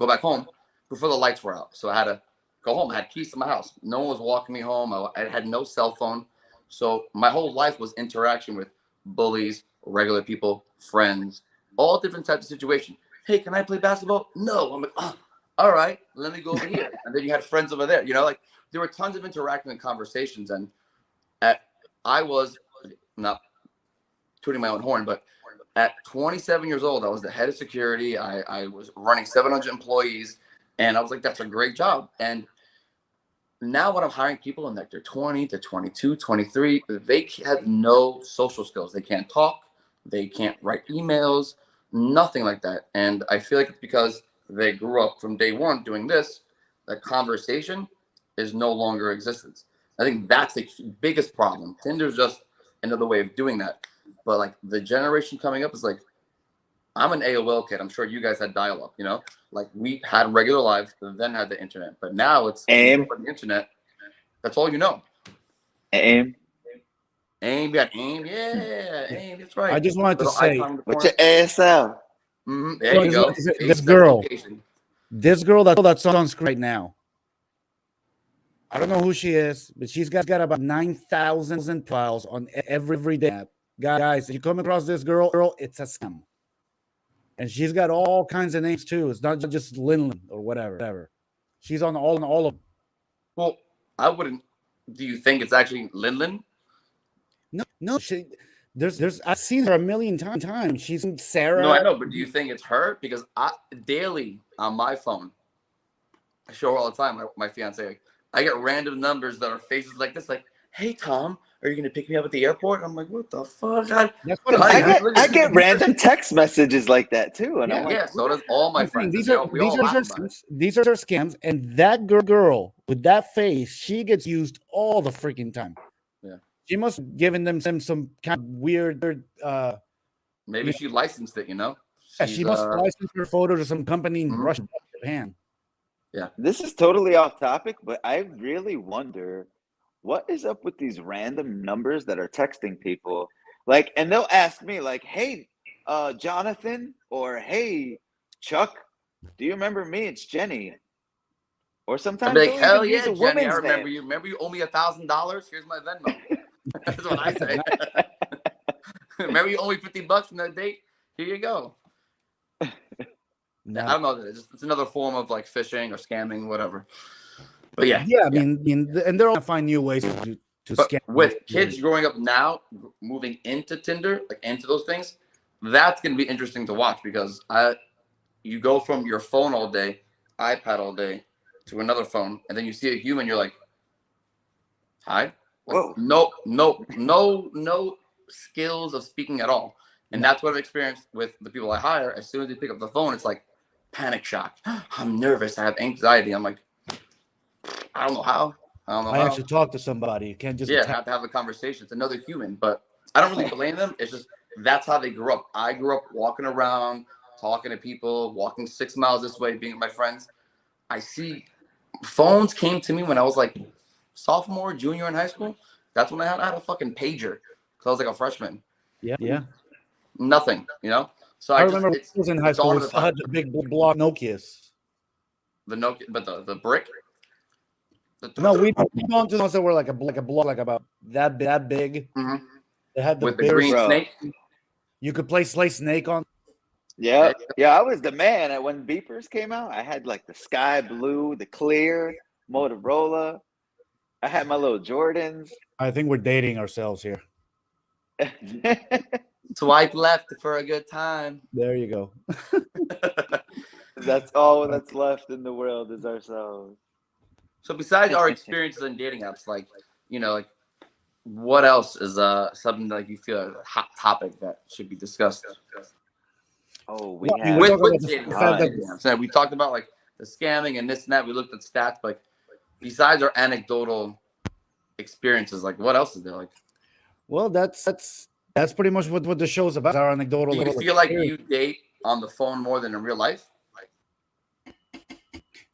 back home before the lights were out. So I had to go home. I had keys to my house. No one was walking me home. I had no cell phone. So my whole life was interaction with bullies, regular people, friends, all different types of situations. Hey, can I play basketball? No. I'm like, oh, all right, let me go over here. And then you had friends over there. Like there were tons of interacting and conversations. And I was not tooting my own horn, but at 27 years old, I was the head of security. I was running 700 employees, and I was like, that's a great job. And now when I'm hiring people and like they're 20, they're 22, 23, they have no social skills. They can't talk. They can't write emails, nothing like that. And I feel like it's because they grew up from day one doing this, that conversation is no longer existence. I think that's the biggest problem. Tinder's just another way of doing that. But like the generation coming up is like, I'm an AOL kid. I'm sure you guys had dial-up, like we had regular lives, then had the internet. But now it's AIM. the internet. That's all you know. AIM. AIM, got AIM. Yeah, AIM. That's right. I just wanted to say, what's your ASL? There you go. This girl that's on screen right now. I don't know who she is, but she's got about 9,000 files on every day app. Guys, if you come across this girl, it's a scam. And she's got all kinds of names too. It's not just Linlin or whatever. She's on all of them. Well, I wouldn't. Do you think it's actually Linlin? No. I've seen her a million times. She's Sarah. No, I know, but do you think it's her? Because daily on my phone, I show her all the time. My fiance, I get random numbers that are faces like this, like, "Hey Tom, are you gonna pick me up at the airport?" I'm like, "What the fuck?" That's what I get random text messages like that too, and I'm like, so does all my friends. These are scams, and that girl with that face, she gets used all the freaking time. Yeah, she must have given them some kind of weird. Maybe she licensed it. She must license her photo to some company in Russia, Japan. Yeah, this is totally off topic, but I really wonder what is up with these random numbers that are texting people. Like, and they'll ask me, like, "Hey, Jonathan," or "Hey, Chuck, do you remember me? It's Jenny." Or sometimes I'd be like, "Hell yeah, use a Jenny, I woman's remember name. you. Remember you owe me $1,000? Here's my Venmo." That's what I say. Remember you owe me $50 from that date? Here you go. No. I don't know. It's another form of like phishing or scamming, whatever. But yeah. I mean, and they're all gonna find new ways to But scam. with kids growing up now, moving into Tinder, like into those things, that's gonna be interesting to watch because you go from your phone all day, iPad all day, to another phone, and then you see a human, you're like, hi. Like, Whoa. no skills of speaking at all. And No. that's what I've experienced with the people I hire. As soon as they pick up the phone, it's like panic shock. I'm nervous. I have anxiety. I'm like, I don't know how. I don't know I how. actually talk to somebody. You can't just Yeah, have to have a conversation. It's another human, but I don't really blame them. It's just that's how they grew up. I grew up walking around, talking to people, walking 6 miles this way, being with my friends. I see phones came to me when I was like sophomore, junior in high school. That's when I had a fucking pager because I was like a freshman. Yeah. Nothing, you know. So I I remember when I was in high it's all school. in We the still time. had the big block Nokias. The Nokia, but the brick. No, we gone to the ones that were like a block, like about that big. Mhm. They had the With the bigger. green Bro. snake. You could play Snake on. Yeah, yeah, I was the man when beepers came out. I had like the sky blue, the clear, Motorola. I had my little Jordans. I think we're dating ourselves here. Swipe left for a good time. There you go. That's all that's left in the world is ourselves. So besides our experiences in dating apps, like like what else is something like you feel a hot topic that should be discussed Oh, we Well, I mean, have we're with talking about dating the apps? fact that Dating apps. And we talked about like the scamming and this and that. We looked at stats, but like, besides our anecdotal experiences, like what else is there? Like, well, that's pretty much what the show's about. Our anecdotal. do you feel like you date on the phone more than in real life?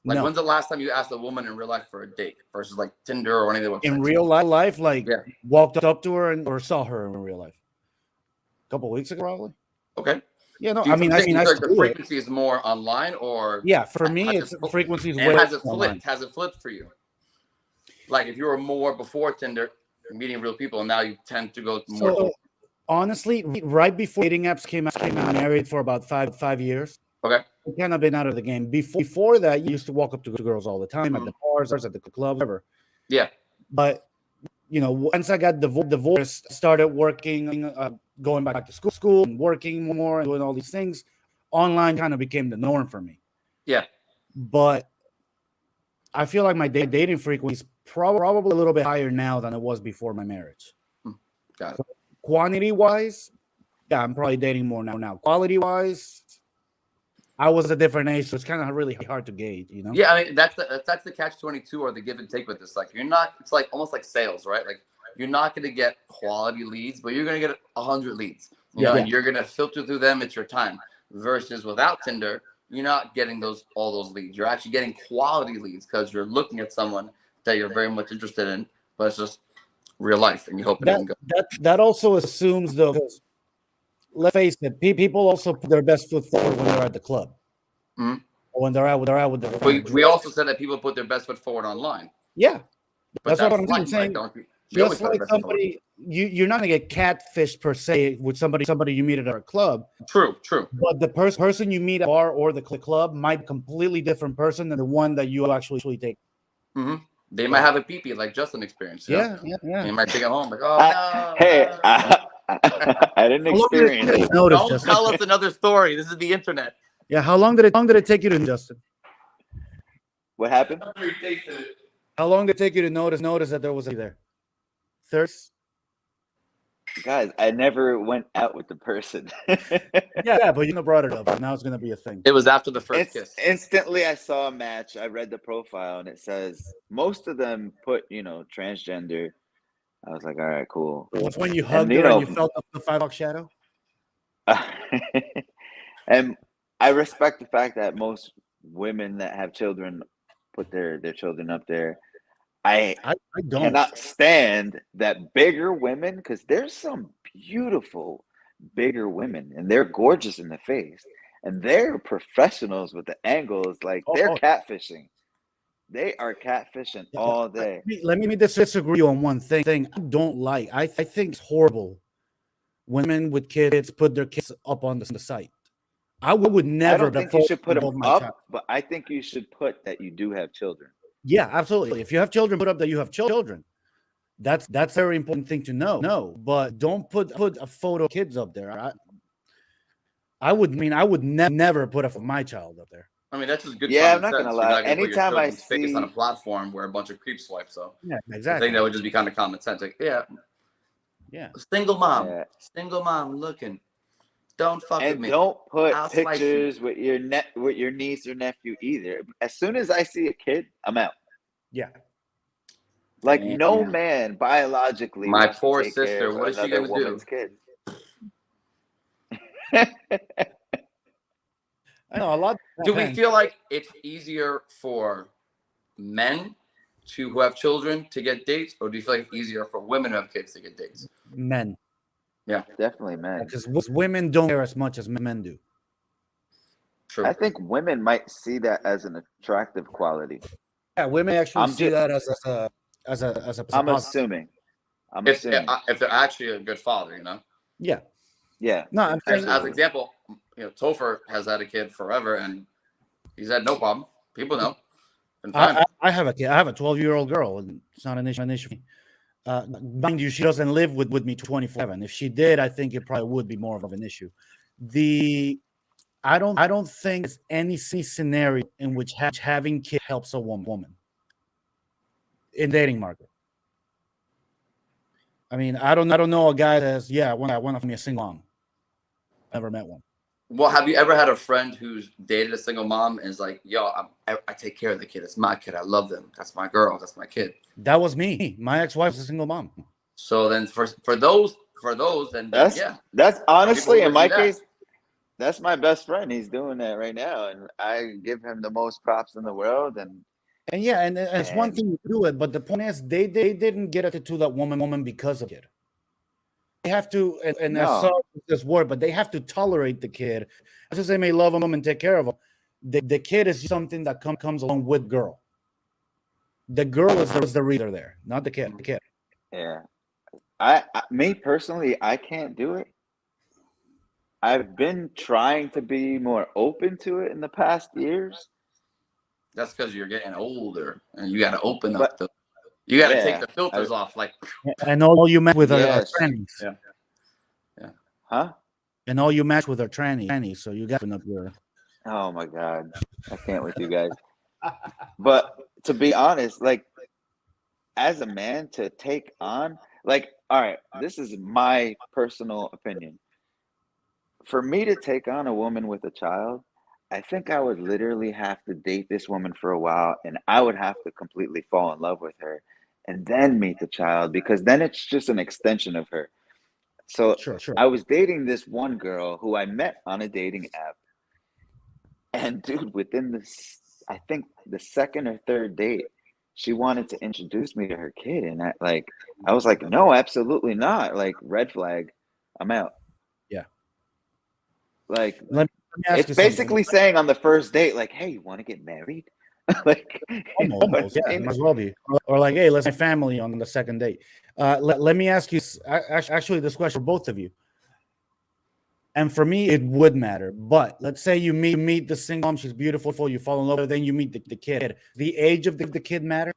Like, No. when's the last time you asked a woman in real life for a date versus like Tinder or any of the websites? In real life, like Yeah. walked up to her or saw her in real life. A couple weeks ago, probably. Okay. Yeah, no, Do you I mean, think I like the do it. frequency is more online or Yeah, for me, has it's it fl- frequency is and way has it online. flipped? Has it flipped for you? Like if you were more before Tinder, meeting real people, and now you tend to go more. So honestly, right before dating apps came out, I'm married for about five years. Okay. I've kind of been out of the game. Before that, you used to walk up to girls all the time at the bars, at the club, whatever. Yeah. But once I got divorced, started working, going back to school, and working more, and doing all these things. Online kind of became the norm for me. Yeah. But I feel like my dating frequency is probably a little bit higher now than it was before my marriage. Got it. So, quantity wise, yeah, I'm probably dating more now. Quality wise, I was a different age, so it's kind of really hard to gauge, Yeah, I mean that's the catch-22 or the give and take with this. Like it's like almost like sales, right? Like you're not gonna get quality leads, but you're gonna get 100 leads. And you're gonna filter through them. It's your time. Versus without Tinder, you're not getting all those leads. You're actually getting quality leads because you're looking at someone that you're very much interested in, but it's just real life, and you hope it doesn't go. That also assumes, though, because let's face it, people also put their best foot forward when they're at the club. Mhm. Or when they're out with their We also said that people put their best foot forward online. Yeah, But that's what I'm fine, saying. Like, Just like somebody, you're not gonna get catfished per se with somebody you meet at a club. True. But the person you meet at a bar or the club might be a completely different person than the one that you actually take. Mm-hmm. They might have a pee-pee like Justin experienced. Yeah. You might take it home like, oh no. Hey, I didn't experience it. Don't tell us another story. This is the internet. Yeah, how long did it take you to, Justin? What happened? How long did it take you to notice that there was a there? Thirst? Guys, I never went out with the person. Yeah, but you brought it up, and now it's gonna be a thing. It was after the first kiss. Instantly, I saw a match. I read the profile, and it says most of them put, transgender. I was like, all right, cool. That's when you hugged her and you felt the 5 o'clock shadow. And I respect the fact that most women that have children put their children up there. I don't cannot stand that bigger women, because there's some beautiful bigger women and they're gorgeous in the face and they're professionals with the angles. Like they're catfishing. They are catfishing all day. Let me disagree on one thing. I don't like. I think it's horrible when women with kids put their kids up on the site. I would never. I don't think you should put them up, but I think you should put that you do have children. Yeah, absolutely. If you have children, put up that you have children. That's a very important thing to know. No, but don't put a photo of kids up there. I would never put a photo of my child up there. I mean, that's just good Yeah, I'm common not gonna sense. You're lie. not gonna put your Anytime I children's face on a see, platform where a bunch of creeps swipe. So Yeah, I exactly. think that would just be kind of common sense. Like, yeah, Yeah. single mom looking. Don't fuck with and me. don't put I'll slice you. pictures with your niece or nephew either. As soon as I see a kid, I'm out. Yeah. Like no Damn. man biologically My wants to poor take care sister. of What is she another gonna do? woman's kid. I know a lot. Do we feel like it's easier for men who have children to get dates, or do you feel like it's easier for women who have kids to get dates? Men? Yeah, Definitely, man. Because women don't care as much as men do. true. I think women might see that as an attractive quality. Yeah, women actually I'm see just, that as a I'm positive. assuming. I'm If assuming. if they're actually a good father, you know. Yeah. Yeah. No, I'm saying As example, Topher has had a kid forever, and he's had no problem. People know. Been fine. I have a kid. I have a 12-year-old girl, and it's not an issue for me. Mind you, she doesn't live with me 24/7. If she did, I think it probably would be more of an issue. I don't think there's any scenario in which having kids helps a woman in dating market. I mean, I don't know a guy that says, yeah, I want to be a single mom. Never met one. Well, have you ever had a friend who's dated a single mom and is like, "Yo, I take care of the kid. It's my kid. I love them. That's my girl. That's my kid." That was me. My ex-wife was a single mom. So then, for those, then yeah, That's people honestly in would my do that. case, that's my best friend. He's doing that right now, and I give him the most props in the world. And yeah, and it's one And thing to do it, but the point is they didn't get it to that woman because of it. They have to, and I saw no, this word, but they have to tolerate the kid. As as they may love him and take care of him, the kid is something that comes along with girl. The girl is the reader there, not the kid. The kid. yeah. Me personally, I can't do it. I've been trying to be more open to it in the past years, That's because you're getting older, and you got to open but up you got to take yeah, the filters off. Like, And all you match with are yes, trannies. yeah. huh? And all you match with are trannies. So you got to open up your. Oh my God, I can't with you guys. But to be honest, like as a man to take on, like, all right, this is my personal opinion. For me to take on a woman with a child, I think I would literally have to date this woman for a while and I would have to completely fall in love with her and then meet the child because then it's just an extension of her. So Sure. I was dating this one girl who I met on a dating app. And dude, within I think the second or third date, she wanted to introduce me to her kid. And I was like, no, absolutely not. Like, red flag, I'm out. Yeah. Like, Let me ask it's you something. basically saying on the first date, like, hey, you want to get married? Like, you know what Almost, I yeah, mean? might as well be. Or like, hey, let's my family on the second date. Let me ask you actually this question for both of you. And for me, it would matter. But let's say you meet the single mom, she's beautiful, you fall in love with her, then you meet the kid. The age of the kid matter?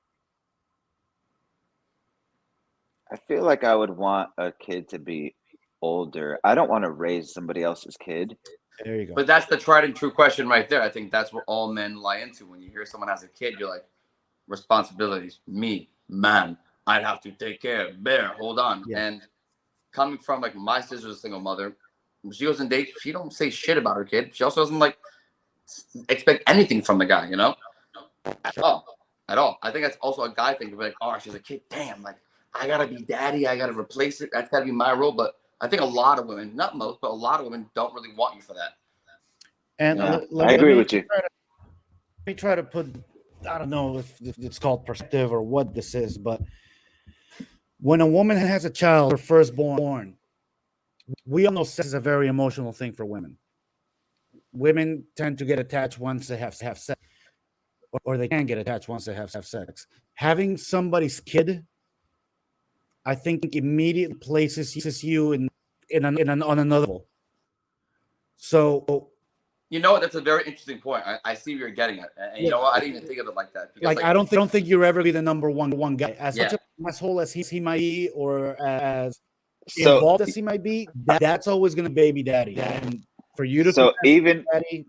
I feel like I would want a kid to be older. I don't want to raise somebody else's kid. There you go. But that's the tried and true question right there. I think that's what all men lie into. When you hear someone has a kid, you're like, responsibilities, me, man, I'd have to take care. Bear, hold on. Yeah. And coming from like my sister's a single mother, when she goes on dates, she don't say shit about her kid. She also doesn't like expect anything from the guy, you know, at all. I think that's also a guy thing. To be like, oh, she's a kid. Damn, like I gotta be daddy. I gotta replace it. That's gotta be my role. But I think a lot of women, not most, but a lot of women don't really want you for that. And Yeah, I agree with you. Let me try to put, I don't know if it's called perspective or what this is, but when a woman has a child, her firstborn, we all know sex is a very emotional thing for women. Women tend to get attached once they have sex, or they can get attached once they have sex. Having somebody's kid, I think, immediately places you on another level. So You know what? That's a very interesting point. I see where you're getting at, and you know what? I didn't even think of it like that. Because, Like, I don't think you're ever be the number one guy. As Yeah. such a asshole as he might be, or as So involved as he might be, that's always going to baby daddy. And for you to so be even daddy,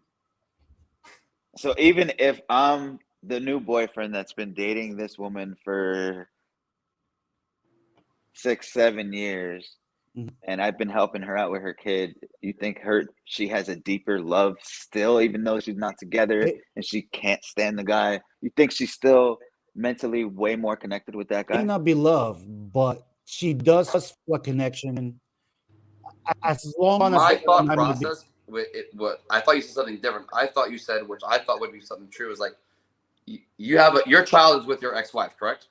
so even if I'm the new boyfriend that's been dating this woman for 6, 7 years, Mhm. and I've been helping her out with her kid, you think she has a deeper love still, even though she's not together it and she can't stand the guy? You think she's still mentally way more connected with that may guy? not be love, but she does feel a connection as long as My they're thought not going to be. process with it, what I thought you said something different. I thought you said, which I thought would be something true, is like you have your child is with your ex-wife, correct,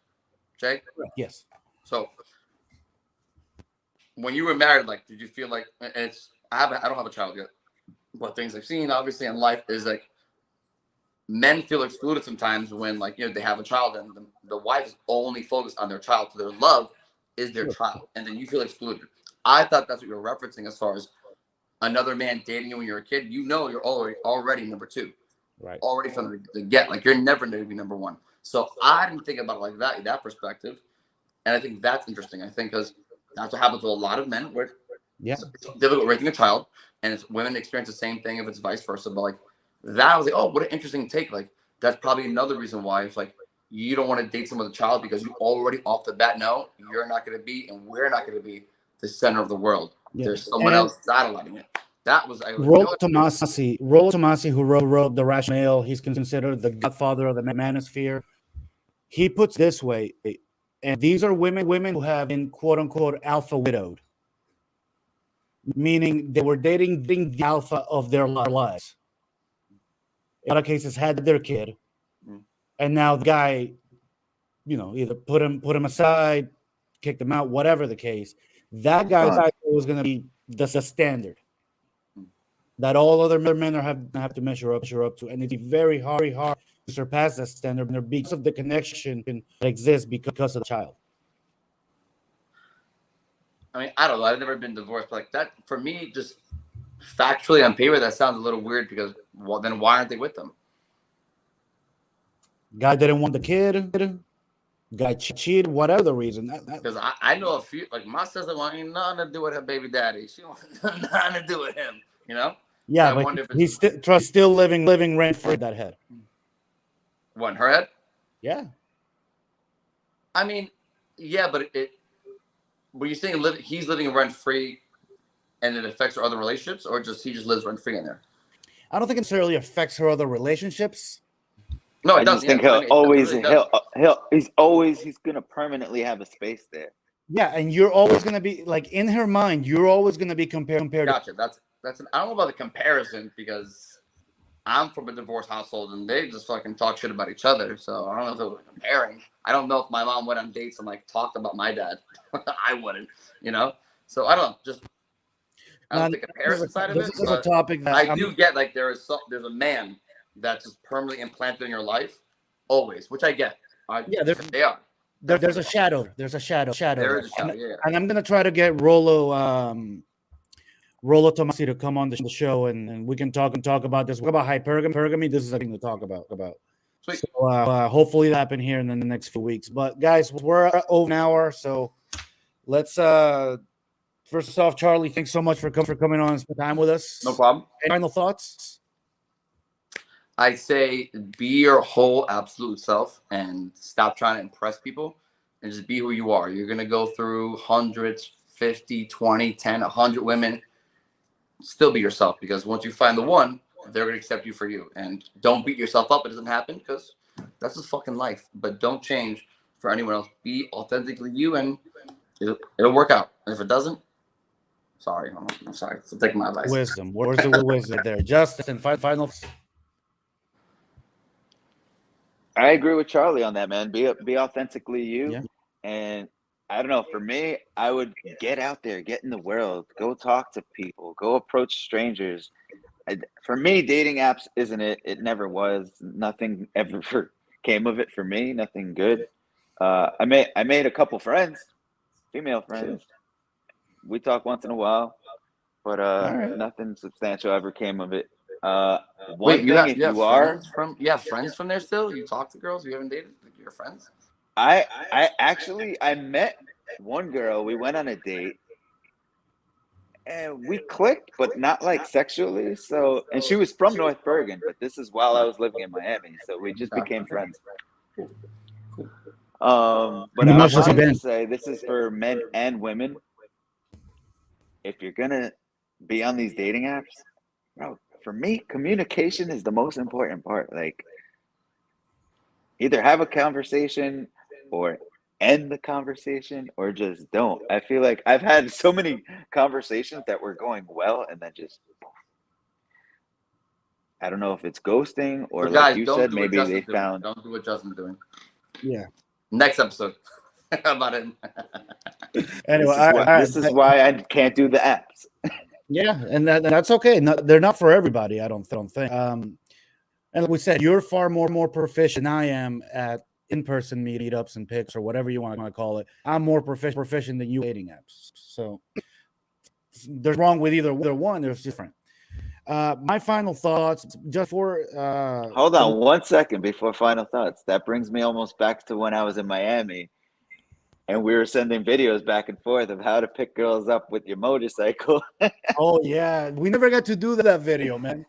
Jay? Yes. So when you were married, like, did you feel like, and it's I don't have a child yet, but things I've seen obviously in life is like men feel excluded sometimes when, like, they have a child and the wife is only focused on their child, so their love is their Sure. child, and then you feel excluded. I thought that's what you're referencing as far as another man dating you when you're a kid. You're already number two, Right. already from the get. Like, you're never going to be number one. So I didn't think about it like that perspective, and I think that's interesting. I think because that's what happens to a lot of men, where Yeah. it's difficult raising a child, and it's women experience the same thing if it's vice versa. But like that, I was like, oh, what an interesting take. Like, that's probably another reason why it's like you don't want to date someone with a child, because you already off the bat know you're not going to be, and we're not going to be the center of the world. Yeah. There's someone And else satelliting it. That was I was like, Rollo Tomasi, who wrote The Rational, he's considered the godfather of the manosphere. He puts it this way, and these are women who have been quote unquote alpha widowed, meaning they were dating the alpha of their lives. In a lot of cases, had their kid, and now the guy, either put him aside, kicked him out, whatever the case. That guy's was going to be the standard that all other men have to measure up to, and it'd be very hard to surpass that standard because of the connection that exists because of the child. I mean, I don't know. I've never been divorced, but like that for me, just factually on paper, that sounds a little weird, because then why aren't they with them? Guy didn't want the kid. Guy cheated, whatever the reason. Because I know a few, like my sister wanting nothing to do with her baby daddy. She wants nothing to do with him, Yeah, so I wonder but if he's still living rent free in that head. what, her head? Yeah. I mean, yeah, but were you saying he's living rent free and it affects her other relationships, or he just lives rent free in there? I don't think it necessarily affects her other relationships. No, I it just doesn't. think he's gonna permanently have a space there. Yeah, and you're always gonna be like, in her mind, you're always gonna be compared. Gotcha. That's I don't know about the comparison, because I'm from a divorced household and they just fucking talk shit about each other. So I don't know if it was comparing. I don't know if my mom went on dates and like talked about my dad. I wouldn't, So I don't know. Just I don't think the comparison side of it. This is a topic that I do get, like, there's a man that's just permanently implanted in your life, always, which I get. Yeah, they are. There's a shadow. There's a shadow. There is a shadow. Yeah. And I'm gonna try to get Rollo Tomasi to come on the show, and we can talk about this. What about hypergamy? This is a thing to talk about. Sweet. So hopefully that happen here in the next few weeks. But guys, we're over an hour, so let's first off, Charlie, thanks so much for coming on and spend time with us. No problem. Any final thoughts? I say be your whole absolute self and stop trying to impress people, and just be who you are. You're going to go through hundreds, 50, 20, 10, 100 women. Still be yourself, because once you find the one, they're going to accept you for you. And don't beat yourself up. It doesn't happen, because that's just fucking life. But don't change for anyone else. Be authentically you, and it'll work out. And if it doesn't, sorry. I'm sorry. So take my advice. Wisdom. Where's the wisdom there? Justin, final. I agree with Charlie on that, man. Be authentically you. Yeah. And I don't know, for me, I would get out there, get in the world, go talk to people, go approach strangers. For me, dating apps isn't it. It never was. Nothing ever came of it for me. Nothing good. I made a couple friends, female friends. We talk once in a while, but right. Nothing substantial ever came of it. One Wait, you thing, have if you have you are, friends from there still? You talk to girls you haven't dated? Like your friends? I actually I met one girl. We went on a date and we clicked, but not like sexually. So, and she was from North Bergen, but this is while I was living in Miami. So we just became friends. But How I much has he wanted to been? say this is for men and women. If you're gonna be on these dating apps, bro, for me, communication is the most important part. Like, either have a conversation or end the conversation or just don't. I feel like I've had so many conversations that were going well and then just I don't know if it's ghosting or So like guys, you don't said, do what maybe they Justin's doing. found. Don't do what Justin's doing. Yeah. Next episode. About it. Anyway, This is why I can't do the apps. yeah, and that's okay. They're not for everybody. I don't think. And like we said, you're far more proficient than I am at in-person meetups and picks or whatever you want to call it. I'm more proficient than you dating apps. So there's wrong with either one. There's different. My final thoughts, just for Hold on 1 second before final thoughts. That brings me almost back to when I was in Miami and we were sending videos back and forth of how to pick girls up with your motorcycle. oh yeah, we never got to do that video, man.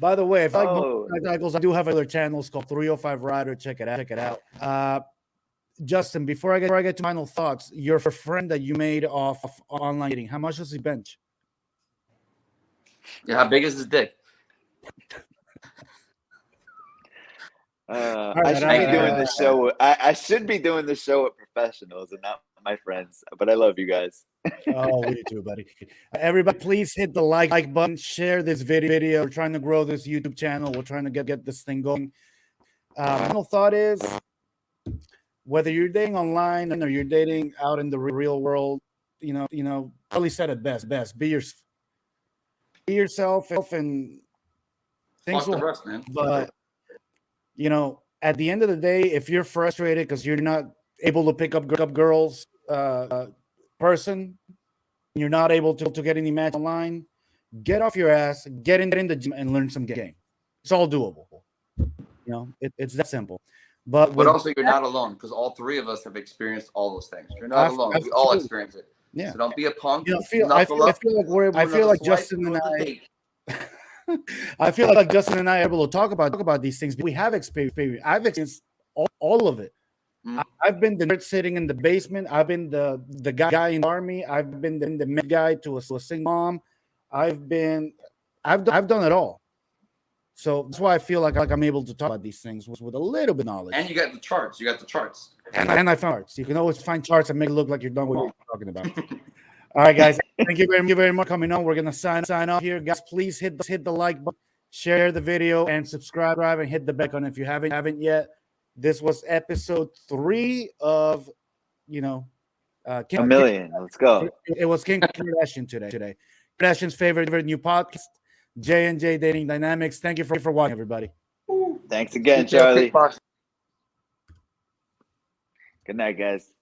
By the way, if I like Oh, motorcycles, I do have other channels called 305 Rider. Check it out. Justin, before I get to final thoughts, your friend that you made off of online dating, how much does he bench? Yeah, how big is his dick? I should be doing this show. I should be doing this show with professionals and not my friends. But I love you guys. Oh, we too, buddy. Everybody, please hit the like button, share this video. We're trying to grow this YouTube channel. We're trying to get this thing going. Final thought is, whether you're dating online or you're dating out in the real world, probably said it best. Be yourself, and things Fuck the will. rest, man. But at the end of the day, if you're frustrated because you're not able to pick up girls, person, you're not able to get any match online, get off your ass, get in the gym and learn some game. It's all doable. It's that simple. But also, you're not alone because all three of us have experienced all those things. You're not alone. We all experience it. Yeah. So don't be a punk. I feel like Justin and I feel like Justin and I are able to talk about these things. We have experience. I've experienced all of it. I've been the nerd sitting in the basement. I've been the guy in the army. I've been the mid guy to a single mom. I've done it all. So that's why I feel like I'm able to talk about these things with a little bit of knowledge. And you got the charts. And I found charts. You can always find charts and make it look like you're done with what you're talking about. All right, guys. Thank you very much for coming on. We're gonna sign off here, guys. Please hit the like button, share the video, and subscribe and hit the bell icon if you haven't yet. This was episode 3 of a million. Let's go. It was King Kardashian today. Kardashian's favorite new podcast, J&J Dating Dynamics. Thank you for watching, everybody. Thanks again, Charlie. Good night, guys.